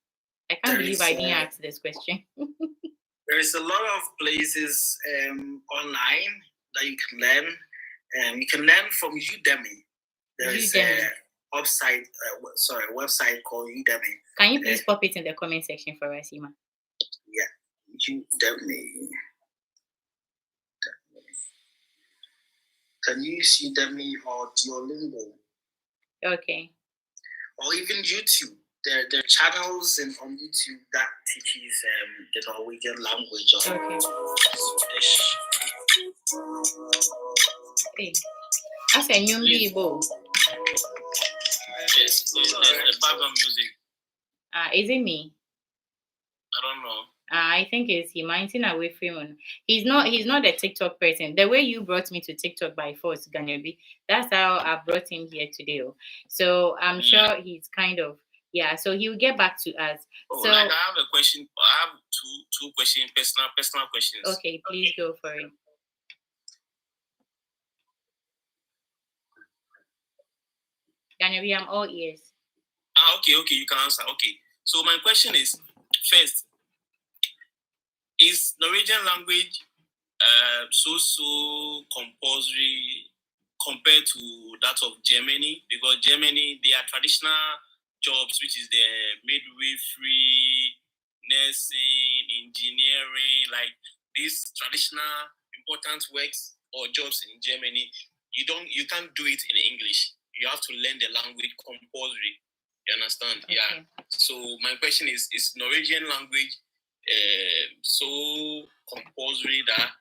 I can't believe I didn't ask this question. There is a lot of places online that you can learn. You can learn from Udemy. There is a website called Udemy. Can you please pop it in the comment section for us, Ima? Yeah, Udemy. Can you use Udemy or Duolingo? Okay. Or even YouTube. There are channels on YouTube that teaches the Norwegian language. Hey, that's a new Igbo. The background music. Is it me? I don't know. I think it's him. Away from him. He's not a TikTok person. The way you brought me to TikTok by force, Ganyabi, that's how I brought him here today. So I'm sure he's kind of so he'll get back to us. I have a question. I have two questions, personal questions. Okay, please go for it. Ganyabi, I'm all ears. Okay, you can answer. Okay. So my question is, first, is Norwegian language so compulsory compared to that of Germany? Because Germany, they are traditional jobs, which is the midwifery, nursing, engineering, like these traditional important works or jobs in Germany. You can't do it in English. You have to learn the language compulsory. You understand? Okay. Yeah. So my question is Norwegian language so compulsory that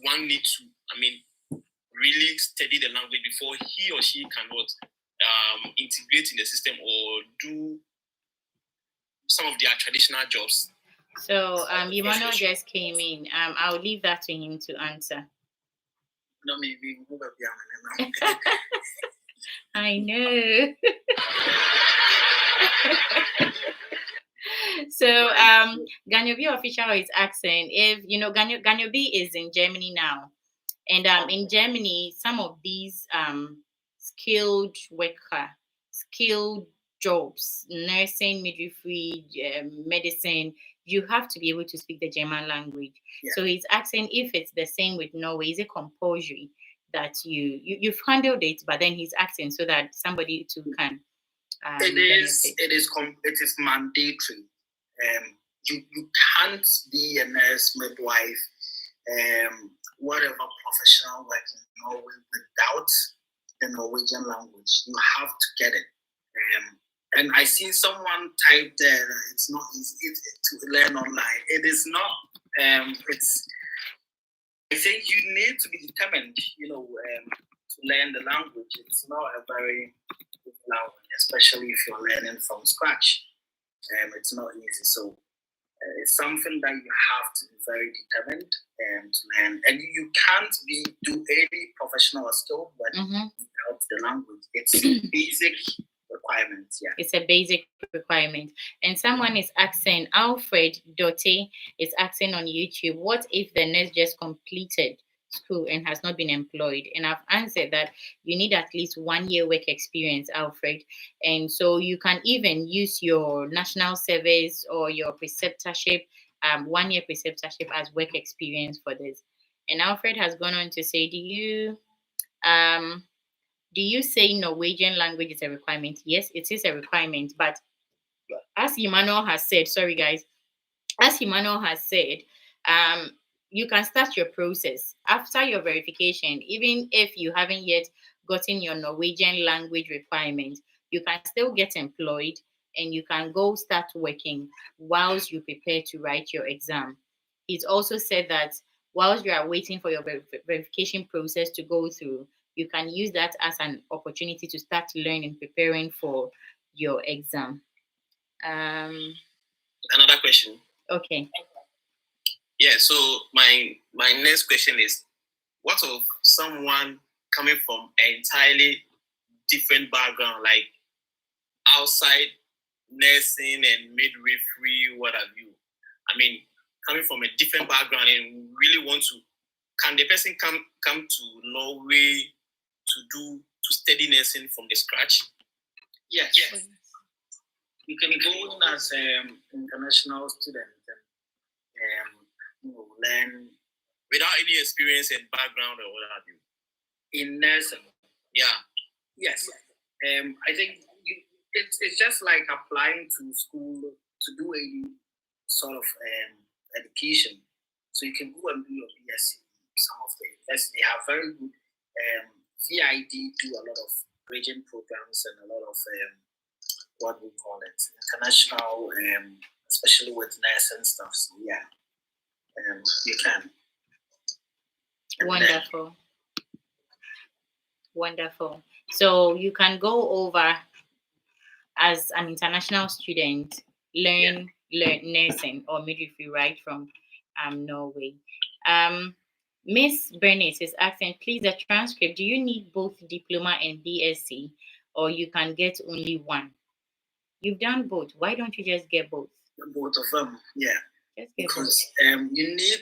one needs to, really study the language before he or she cannot integrate in the system or do some of their traditional jobs? So Emmanuel just came in. I'll leave that to him to answer. No, maybe I know. So Ganyobi official is asking if you know Ganyobi is in Germany now, and in Germany some of these skilled jobs, nursing, midwifery, medicine, you have to be able to speak the German language. Yeah. So he's asking if it's the same with Norway. Is it compulsory that you've handled it, but then he's asking so that somebody too can. It is mandatory. You can't be a nurse, midwife, whatever professional work in Norway without the Norwegian language. You have to get it. And I see someone type there that it's not easy to learn online. It is not. I think you need to be determined, to learn the language. It's not a very good language, especially if you're learning from scratch. It's not easy. So it's something that you have to be very determined to learn. And you can't do any professional skill without the language. It's basic requirements. Yeah, it's a basic requirement. And someone is asking, Alfred Dotte is asking on YouTube, what if the nurse just completed school and has not been employed? And I've answered that you need at least 1 year work experience, Alfred. And so you can even use your national service or your preceptorship, 1 year preceptorship as work experience for this. And Alfred has gone on to say, do you say Norwegian language is a requirement? Yes, it is a requirement. But as Emmanuel has said, you can start your process after your verification. Even if you haven't yet gotten your Norwegian language requirement, you can still get employed and you can go start working whilst you prepare to write your exam. He's also said that whilst you are waiting for your verification process to go through, you can use that as an opportunity to start learning, preparing for your exam. Another question. Okay. Yeah, so my next question is, what of someone coming from an entirely different background, like outside nursing and midwifery, what have you? I mean, coming from a different background and really want to, can the person come to Norway to study nursing from the scratch? Yes. You can go in as an international student and learn without any experience and background or what have you. In nursing, yeah, yes. I think it's just like applying to school to do any sort of education. So you can go and do your BSc. Some of the universities, they have very good VID, do a lot of bridging programs and a lot of what we call it, international, especially with nursing stuff. So yeah, you can. And Wonderful. So you can go over as an international student, learn nursing or midwifery right from Norway. Miss Bernice is asking, please, the transcript, do you need both diploma and BSc, or you can get only one? You've done both. Why don't you just get both? Both of them, yeah. Because you need,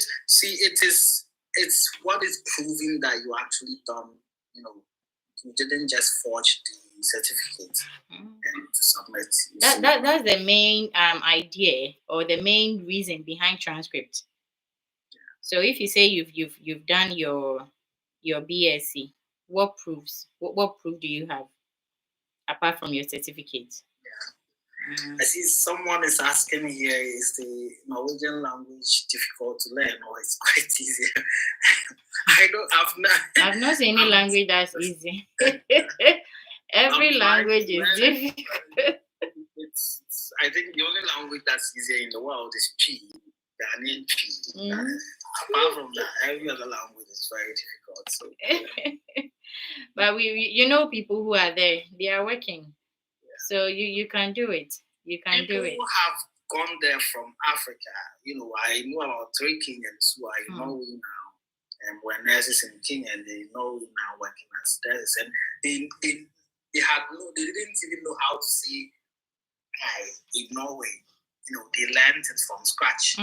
it's what is proving that you actually done, you didn't just forge the certificate and submit. That's the main idea or the main reason behind transcript. Yeah. So if you say you've done your BSc, what proofs? What proof do you have apart from your certificate? Yeah. I see someone is asking here, is the Norwegian language difficult to learn or it's quite easy? I've not seen any language that's easy. Every language is difficult. I think the only language that's easier in the world is P, Ghanaian P. Apart from that, every other language is very difficult. So, yeah. But we people who are there, they are working. Yeah. So you can do it. You can do it. People have gone there from Africa. I know about 3 Kenyans who are in Norway now. And when nurses in Kenya, they know now working as nurses, and they didn't even know how to say "I" in Norway. they learned it from scratch.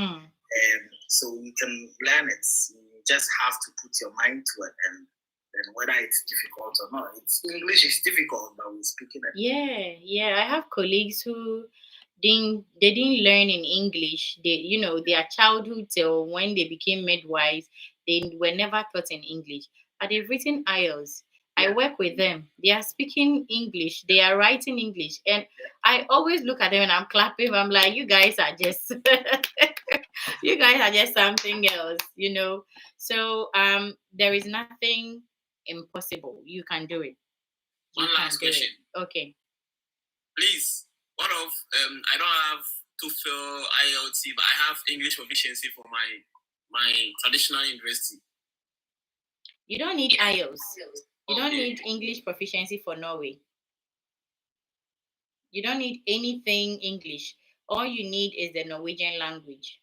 So you can learn it. You just have to put your mind to it, and then whether it's difficult or not. English is difficult, but we're speaking it. Yeah. I have colleagues who didn't learn in English. Their childhood till when they became midwives, they were never taught in English. But they've written IELTS. I work with them. They are speaking English. They are writing English. And I always look at them and I'm clapping. I'm like, you guys are just something else, So there is nothing impossible. You can do it. One last question. Okay. Please, I don't have TOEFL, IELTS, but I have English proficiency for my traditional university. You don't need IELTS. You don't need English proficiency for Norway. You don't need anything English. All you need is the Norwegian language.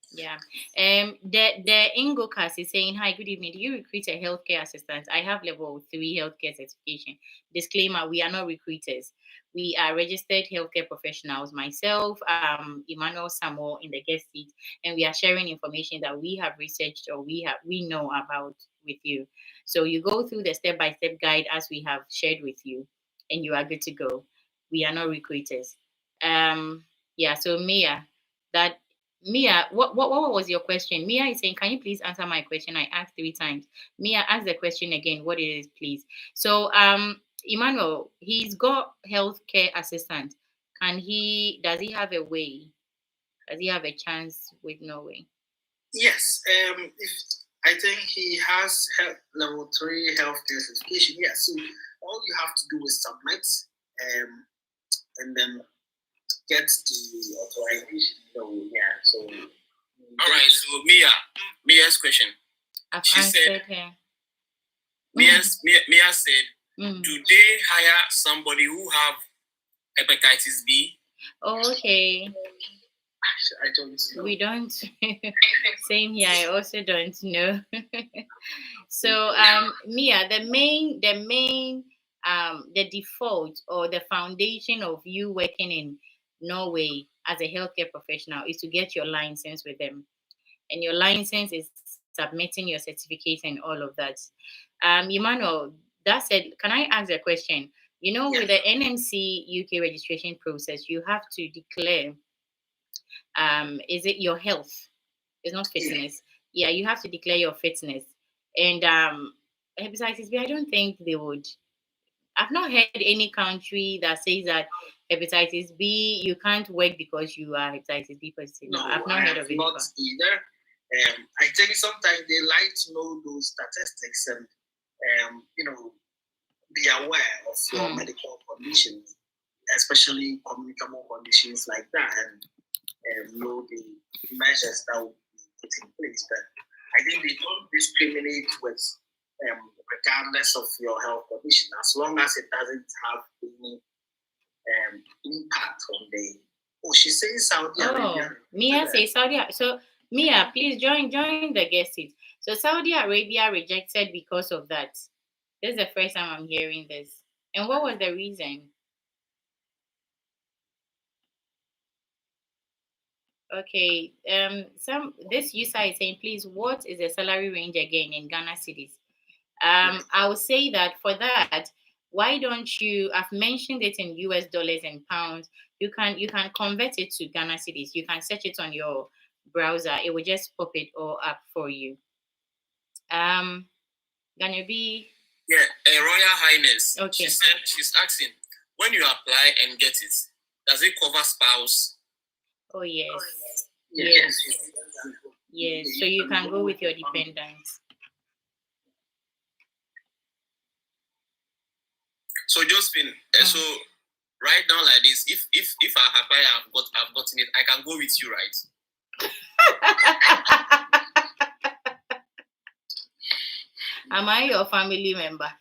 Yeah. The Ingocast is saying, hi, good evening. Do you recruit a healthcare assistant? I have level 3 healthcare certification. Disclaimer, we are not recruiters. We are registered healthcare professionals. Myself, Emmanuel Samuel in the guest seat, and we are sharing information that we have researched or we know about with you. So you go through the step-by-step guide as we have shared with you, and you are good to go. We are not recruiters. So Mia, what was your question? Mia is saying, can you please answer my question? I asked 3 times. Mia, ask the question again. What it is, please. So, Emmanuel, he's got healthcare assistant. Does he have a way? Does he have a chance with Norway? Yes. I think he has level 3 healthcare certification. Yes. So all you have to do is submit, and then get the authorization. So all right. So Mia's question. She said her. Mia said, do they hire somebody who have hepatitis B? Okay. I don't know. We don't. Same here. I also don't know. So, Mia, the default or the foundation of you working in Norway as a healthcare professional is to get your license with them, and your license is submitting your certificate and all of that. Emmanuel, that said, can I ask a question? With the NMC UK registration process, you have to declare. Is it your health? It's not fitness. Yeah, you have to declare your fitness. And hepatitis B, I don't think they would. I've not heard any country that says that hepatitis B, you can't work because you are hepatitis B positive. No, I've not heard of it. Not either. I think sometimes they like to know those statistics and be aware of your medical conditions, especially communicable conditions like that, and know the measures that will be put in place. But I think they don't discriminate with regardless of your health condition, as long as it doesn't have any impact on the. Oh, she says Saudi Arabia. Mia says Saudi Arabia. So Mia, please join the guest seat. So Saudi Arabia rejected because of that. This is the first time I'm hearing this. And what was the reason? Okay. This user is saying, please, what is the salary range again in Ghana cedis? I would say that for that, why don't you? I've mentioned it in US dollars and pounds. You can convert it to Ghana cedis. You can search it on your browser. It will just pop it all up for you. Gonna be. Yeah, Royal Highness. Okay. She said she's asking, when you apply and get it, does it cover spouse? Oh yes. Yes. So you can go with your dependents. So Josephine, so right now like this, if I apply, I've gotten it, I can go with you, right? Am I your family member?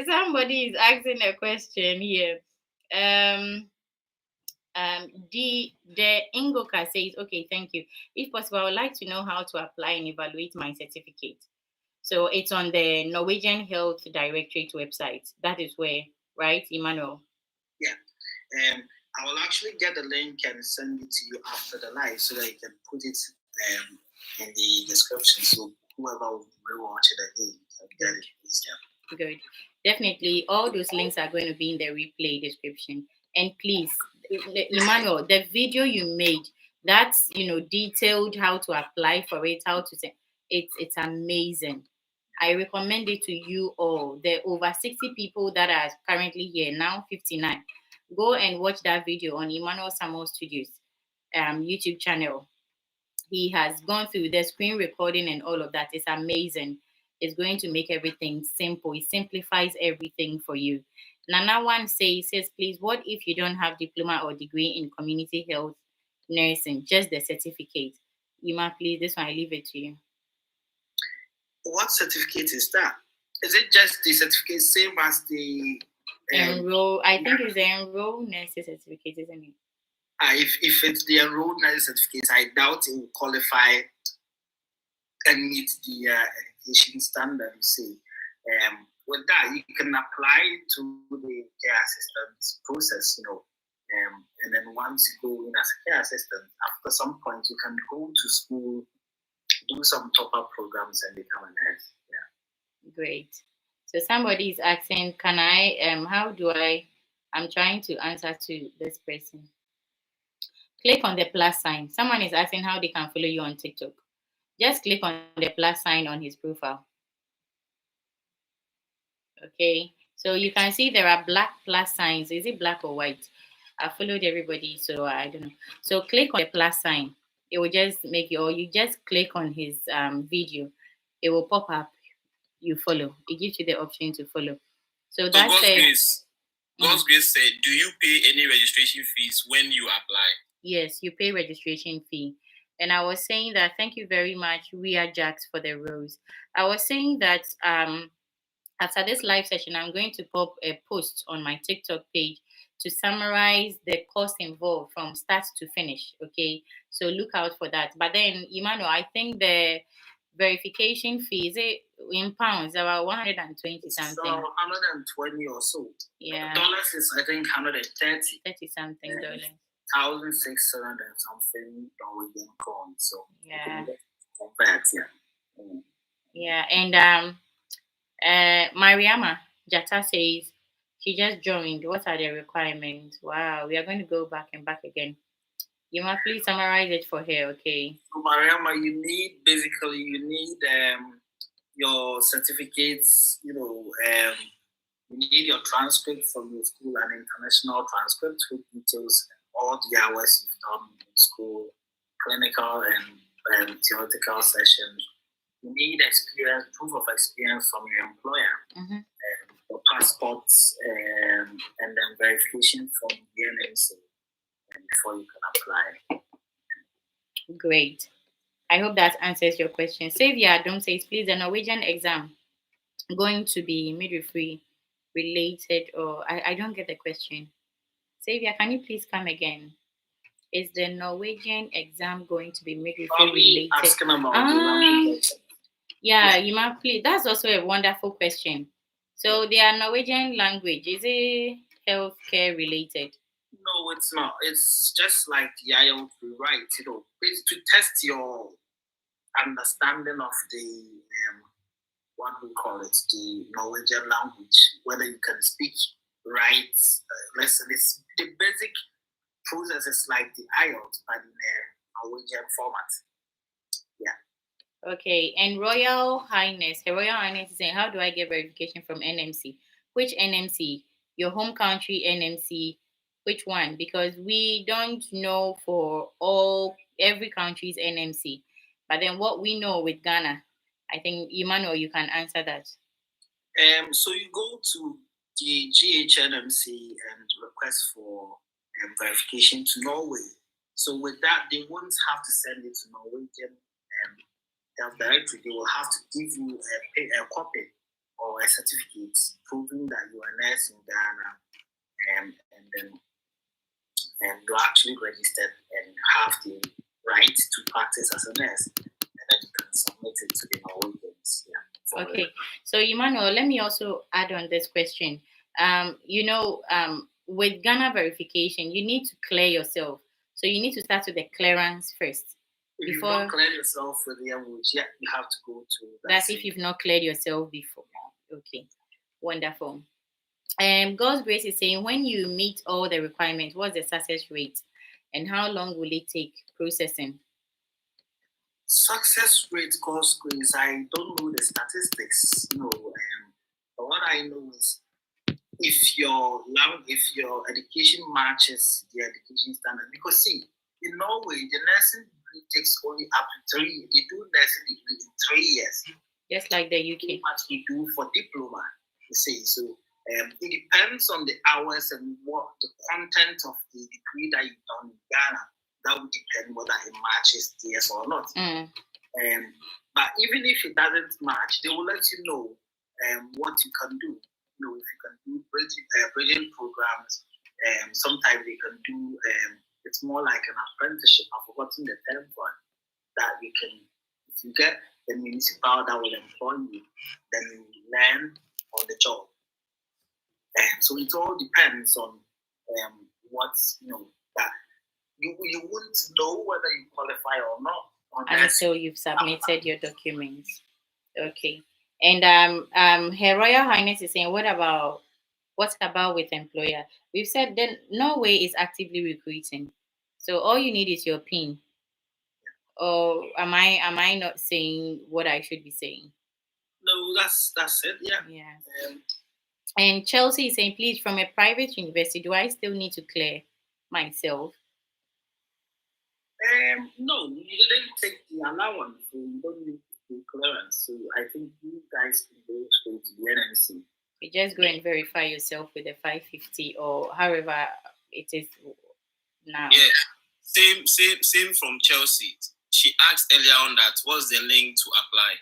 Somebody is asking a question here. The Ingoka says, okay, thank you. If possible, I would like to know how to apply and evaluate my certificate. So it's on the Norwegian Health Directorate website. That is where, right, Emmanuel? Yeah. I will actually get the link and send it to you after the live so that you can put it in the description. So whoever will watch it again can get it easier. Good. Definitely, all those links are going to be in the replay description. And please, Emmanuel, the video you made, that's detailed how to apply for it, how to say it's amazing. I recommend it to you all. There are over 60 people that are currently here now, 59. Go and watch that video on Emmanuel Samuel Studios YouTube channel. He has gone through the screen recording and all of that. It's amazing. It's going to make everything simple. It simplifies everything for you. Nana one says, please, what if you don't have diploma or degree in community health nursing, just the certificate? Ima, please, this one I leave it to you. What certificate is that? Is it just the certificate same as the enroll? I think it's the enroll nurses certificate, isn't it? If it's the enrolled nurse certificate, I doubt it will qualify and meet the education standard, you see. With that, you can apply to the care assistant process, and then once you go in as a care assistant, after some point, you can go to school, do some top-up programs, and become a nurse. Yeah. Great. So somebody is asking, can I, how do I'm trying to answer to this person. Click on the plus sign. Someone is asking how they can follow you on TikTok. Just click on the plus sign on his profile. Okay. So you can see there are black plus signs. Is it black or white? I followed everybody, so I don't know. So click on the plus sign. It will just make you, or you just click on his video. It will pop up. You follow. It gives you the option to follow. So that's God's Grace said, do you pay any registration fees when you apply? Yes, you pay registration fee. And I was saying that, thank you very much, We Are Jax, for the rose. I was saying that after this live session, I'm going to pop a post on my TikTok page to summarize the cost involved from start to finish. Okay, so look out for that. But then, Emmanuel, I think the verification fee is it in pounds about 120 something. So 120 or so. Yeah. Dollars is I think 130. 30 something dollars. 1,600 and something Norwegian krone. So yeah. Convert, yeah. Yeah, and Mariama Jata says she just joined. What are the requirements? Wow, we are going to go back and back again. You must please summarize it for her, okay? So Mariama, you need your certificates, you need your transcript from your school, an international transcript with details all the hours you've done in school, clinical and theoretical sessions. You need experience, proof of experience from your employer, your passports, and then verification from the NMC before you can apply. Great. I hope that answers your question. Xavier Adam says, please, the Norwegian exam going to be midwifery related, or I don't get the question. Xavier, can you please come again? Is the Norwegian exam going to be midwifery related? Asking about yeah, you might please. That's also a wonderful question. So their Norwegian language, is it healthcare related? No, it's not. It's just like the IELTS we write, it's to test your understanding of the what we call it, the Norwegian language, whether you can speak, write, listen. It's the basic process is like the IELTS, but in a Norwegian format. Yeah. Okay, and Her Royal Highness is saying, how do I get verification from NMC? Which NMC? Your home country NMC? Which one? Because we don't know for every country's NMC. But then what we know with Ghana, I think, Emmanuel, you can answer that. So you go to the GHNMC and request for verification to Norway. So with that, they won't have to send it to Norwegian Health Directory. They will have to give you a copy or a certificate proving that you are a nurse in Ghana, and then and you're actually registered and have the right to practice as a nurse, and then you can submit it to the Norwegians. Yeah. Okay. So Emmanuel, let me also add on this question. With Ghana verification, you need to clear yourself. So you need to start with the clearance first. If you've not cleared yourself with the MWH, you have to go to that's if you've not cleared yourself before. Okay. Wonderful. God's Grace is saying, when you meet all the requirements, what's the success rate and how long will it take processing? Success rate, God's Grace, I don't know the statistics, but what I know is if your education matches the education standard, because see, in Norway, the nursing degree takes only up to 3 years. They do nursing degree in 3 years. Just like the UK. Much they do for diploma, you see. So it depends on the hours and what the content of the degree that you've done in Ghana. That would depend whether it matches DS or not. But even if it doesn't match, they will let you know what you can do. If you can do bridging programs, sometimes they can do, it's more like an apprenticeship. I've forgotten the term for it. That you can, if you get the municipal that will employ you, then you learn on the job. So it all depends on that you wouldn't know whether you qualify or not until you've submitted your documents. Okay. And Her Royal Highness is saying, what about with employer? We've said that Norway is actively recruiting, so all you need is your PIN. Or am I not saying what I should be saying? No, that's it. Yeah. And Chelsea is saying, please, from a private university, do I still need to clear myself? No, you didn't take the allowance, so you don't need the clearance. So I think you guys can go straight to the NMC. You just go and verify yourself with the 550 or however it is now. Yeah, same from Chelsea. She asked earlier on that what's the link to apply.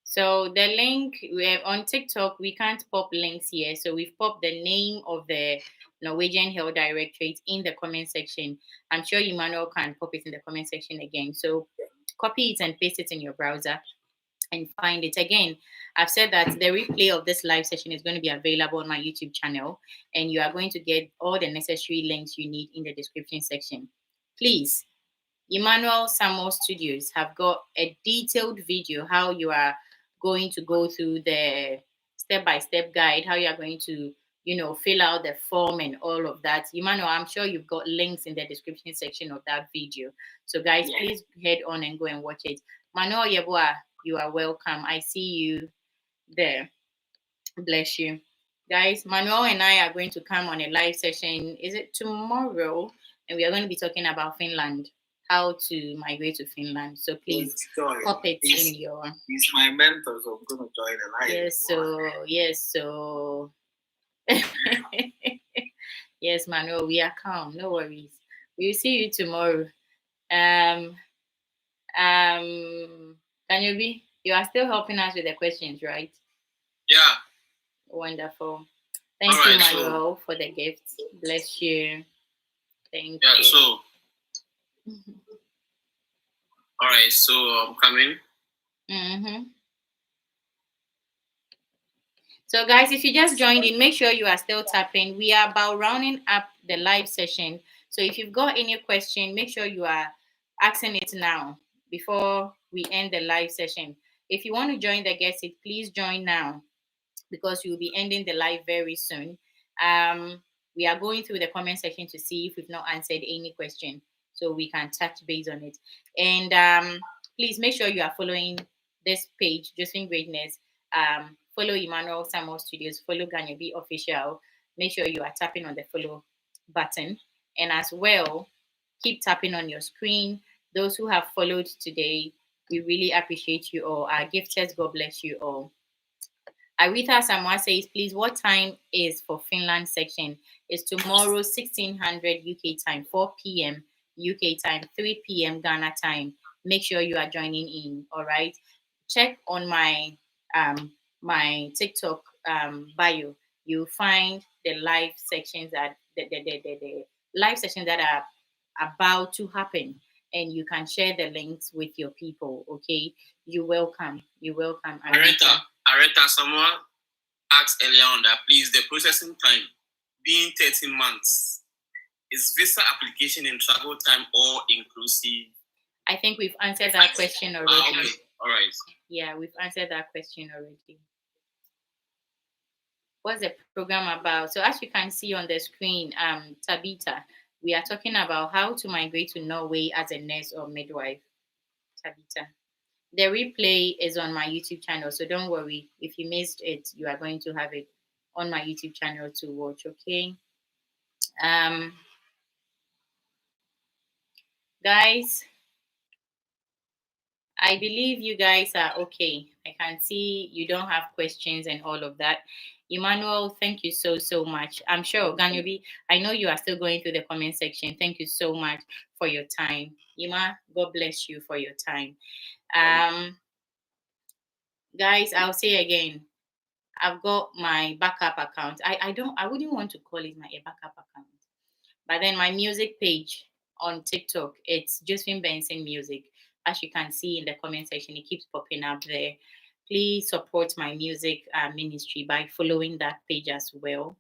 So the link we have on TikTok, we can't pop links here. So we've popped the name of the Norwegian Health Directorate in the comment section. I'm sure Emmanuel can pop it in the comment section again. So copy it and paste it in your browser and find it. Again, I've said that the replay of this live session is going to be available on my YouTube channel, and you are going to get all the necessary links you need in the description section. Please, Emmanuel Samuel Studios have got a detailed video how you are going to go through the step-by-step guide, how you are going to, fill out the form and all of that. Emmanuel, I'm sure you've got links in the description section of that video. So guys, please head on and go and watch it. Manuel Yeboah, you are welcome. I see you there. Bless you. Guys, Manuel and I are going to come on a live session. Is it tomorrow? And we are going to be talking about Finland, how to migrate to Finland. So please pop it in your... He's my mentor, so I'm going to join the live. Yes, so... Yes, Manuel, we are calm. No worries. We'll see you tomorrow. Kanyobi, you are still helping us with the questions, right? Yeah. Wonderful. Thank you, Manuel, for the gift. Bless you. Thank you. Yeah, so. All right, so I'm coming. So, guys, if you just joined in, make sure you are still tapping. We are about rounding up the live session. So, if you've got any question, make sure you are asking it now before we end the live session. If you want to join the guest seat, please join now because we will be ending the live very soon. We are going through the comment section to see if we've not answered any question, so we can touch base on it. And please make sure you are following this page, Josephine Greatness. Follow Emmanuel Samuel Studios, follow Ganyobi Official. Make sure you are tapping on the follow button. And as well, keep tapping on your screen. Those who have followed today, we really appreciate you all. Our gifters, God bless you all. Aretha Samoa says, please, what time is for Finland section? It's tomorrow, 1600 UK time, 4 p.m. UK time, 3 p.m. Ghana time. Make sure you are joining in, all right? Check on my my TikTok bio. You'll find the live sections, that the live sessions that are about to happen, and you can share the links with your people. Okay, you're welcome. Areta, someone asked earlier on that, please, the processing time being 13 months, is visa application and travel time all inclusive? I think we've answered that question already. Okay, all right. Yeah, we've answered that question already. What's the program about? So as you can see on the screen, Tabitha, we are talking about how to migrate to Norway as a nurse or midwife. Tabitha. The replay is on my YouTube channel, so don't worry. If you missed it, you are going to have it on my YouTube channel to watch, okay? Guys, I believe you guys are okay. I can see you don't have questions and all of that. Emmanuel, thank you so much. I'm sure, Ganyobi, I know you are still going through the comment section. Thank you so much for your time. Ima, God bless you for your time. Guys, I'll say again, I've got my backup account. I wouldn't want to call it my backup account. But then my music page on TikTok, it's Josephine Benson Music. As you can see in the comment section, it keeps popping up there. Please support my music ministry by following that page as well.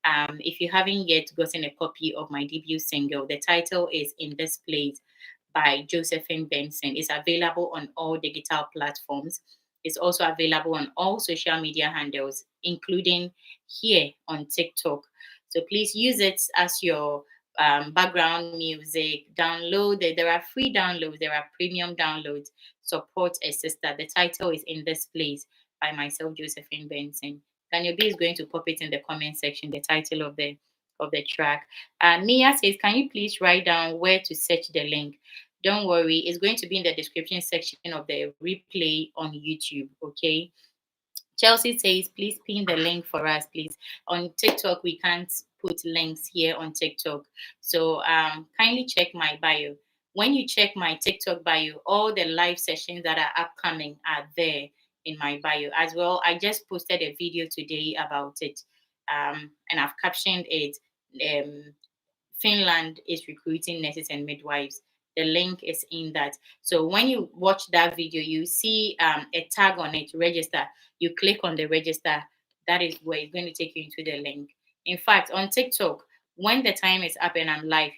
If you haven't yet gotten a copy of my debut single, the title is In This Place by Josephine Benson. It's available on all digital platforms. It's also available on all social media handles, including here on TikTok. So please use it as your background music. Download it. There are free downloads. There are premium downloads. Support a sister. The title is In This Place by myself, Josephine Benson. Daniel B is going to pop it in the comment section, the title of the track. Nia says, can you please write down where to search the link? Don't worry, it's going to be in the description section of the replay on YouTube, okay? Chelsea says, please pin the link for us, please. On TikTok, we can't put links here on TikTok. So kindly check my bio. When you check my TikTok bio, all the live sessions that are upcoming are there in my bio as well. I just posted a video today about it, and I've captioned it. Finland is recruiting nurses and midwives. The link is in that. So when you watch that video, you see a tag on it, register. You click on the register. That is where it's going to take you into the link. In fact, on TikTok, when the time is up and I'm live,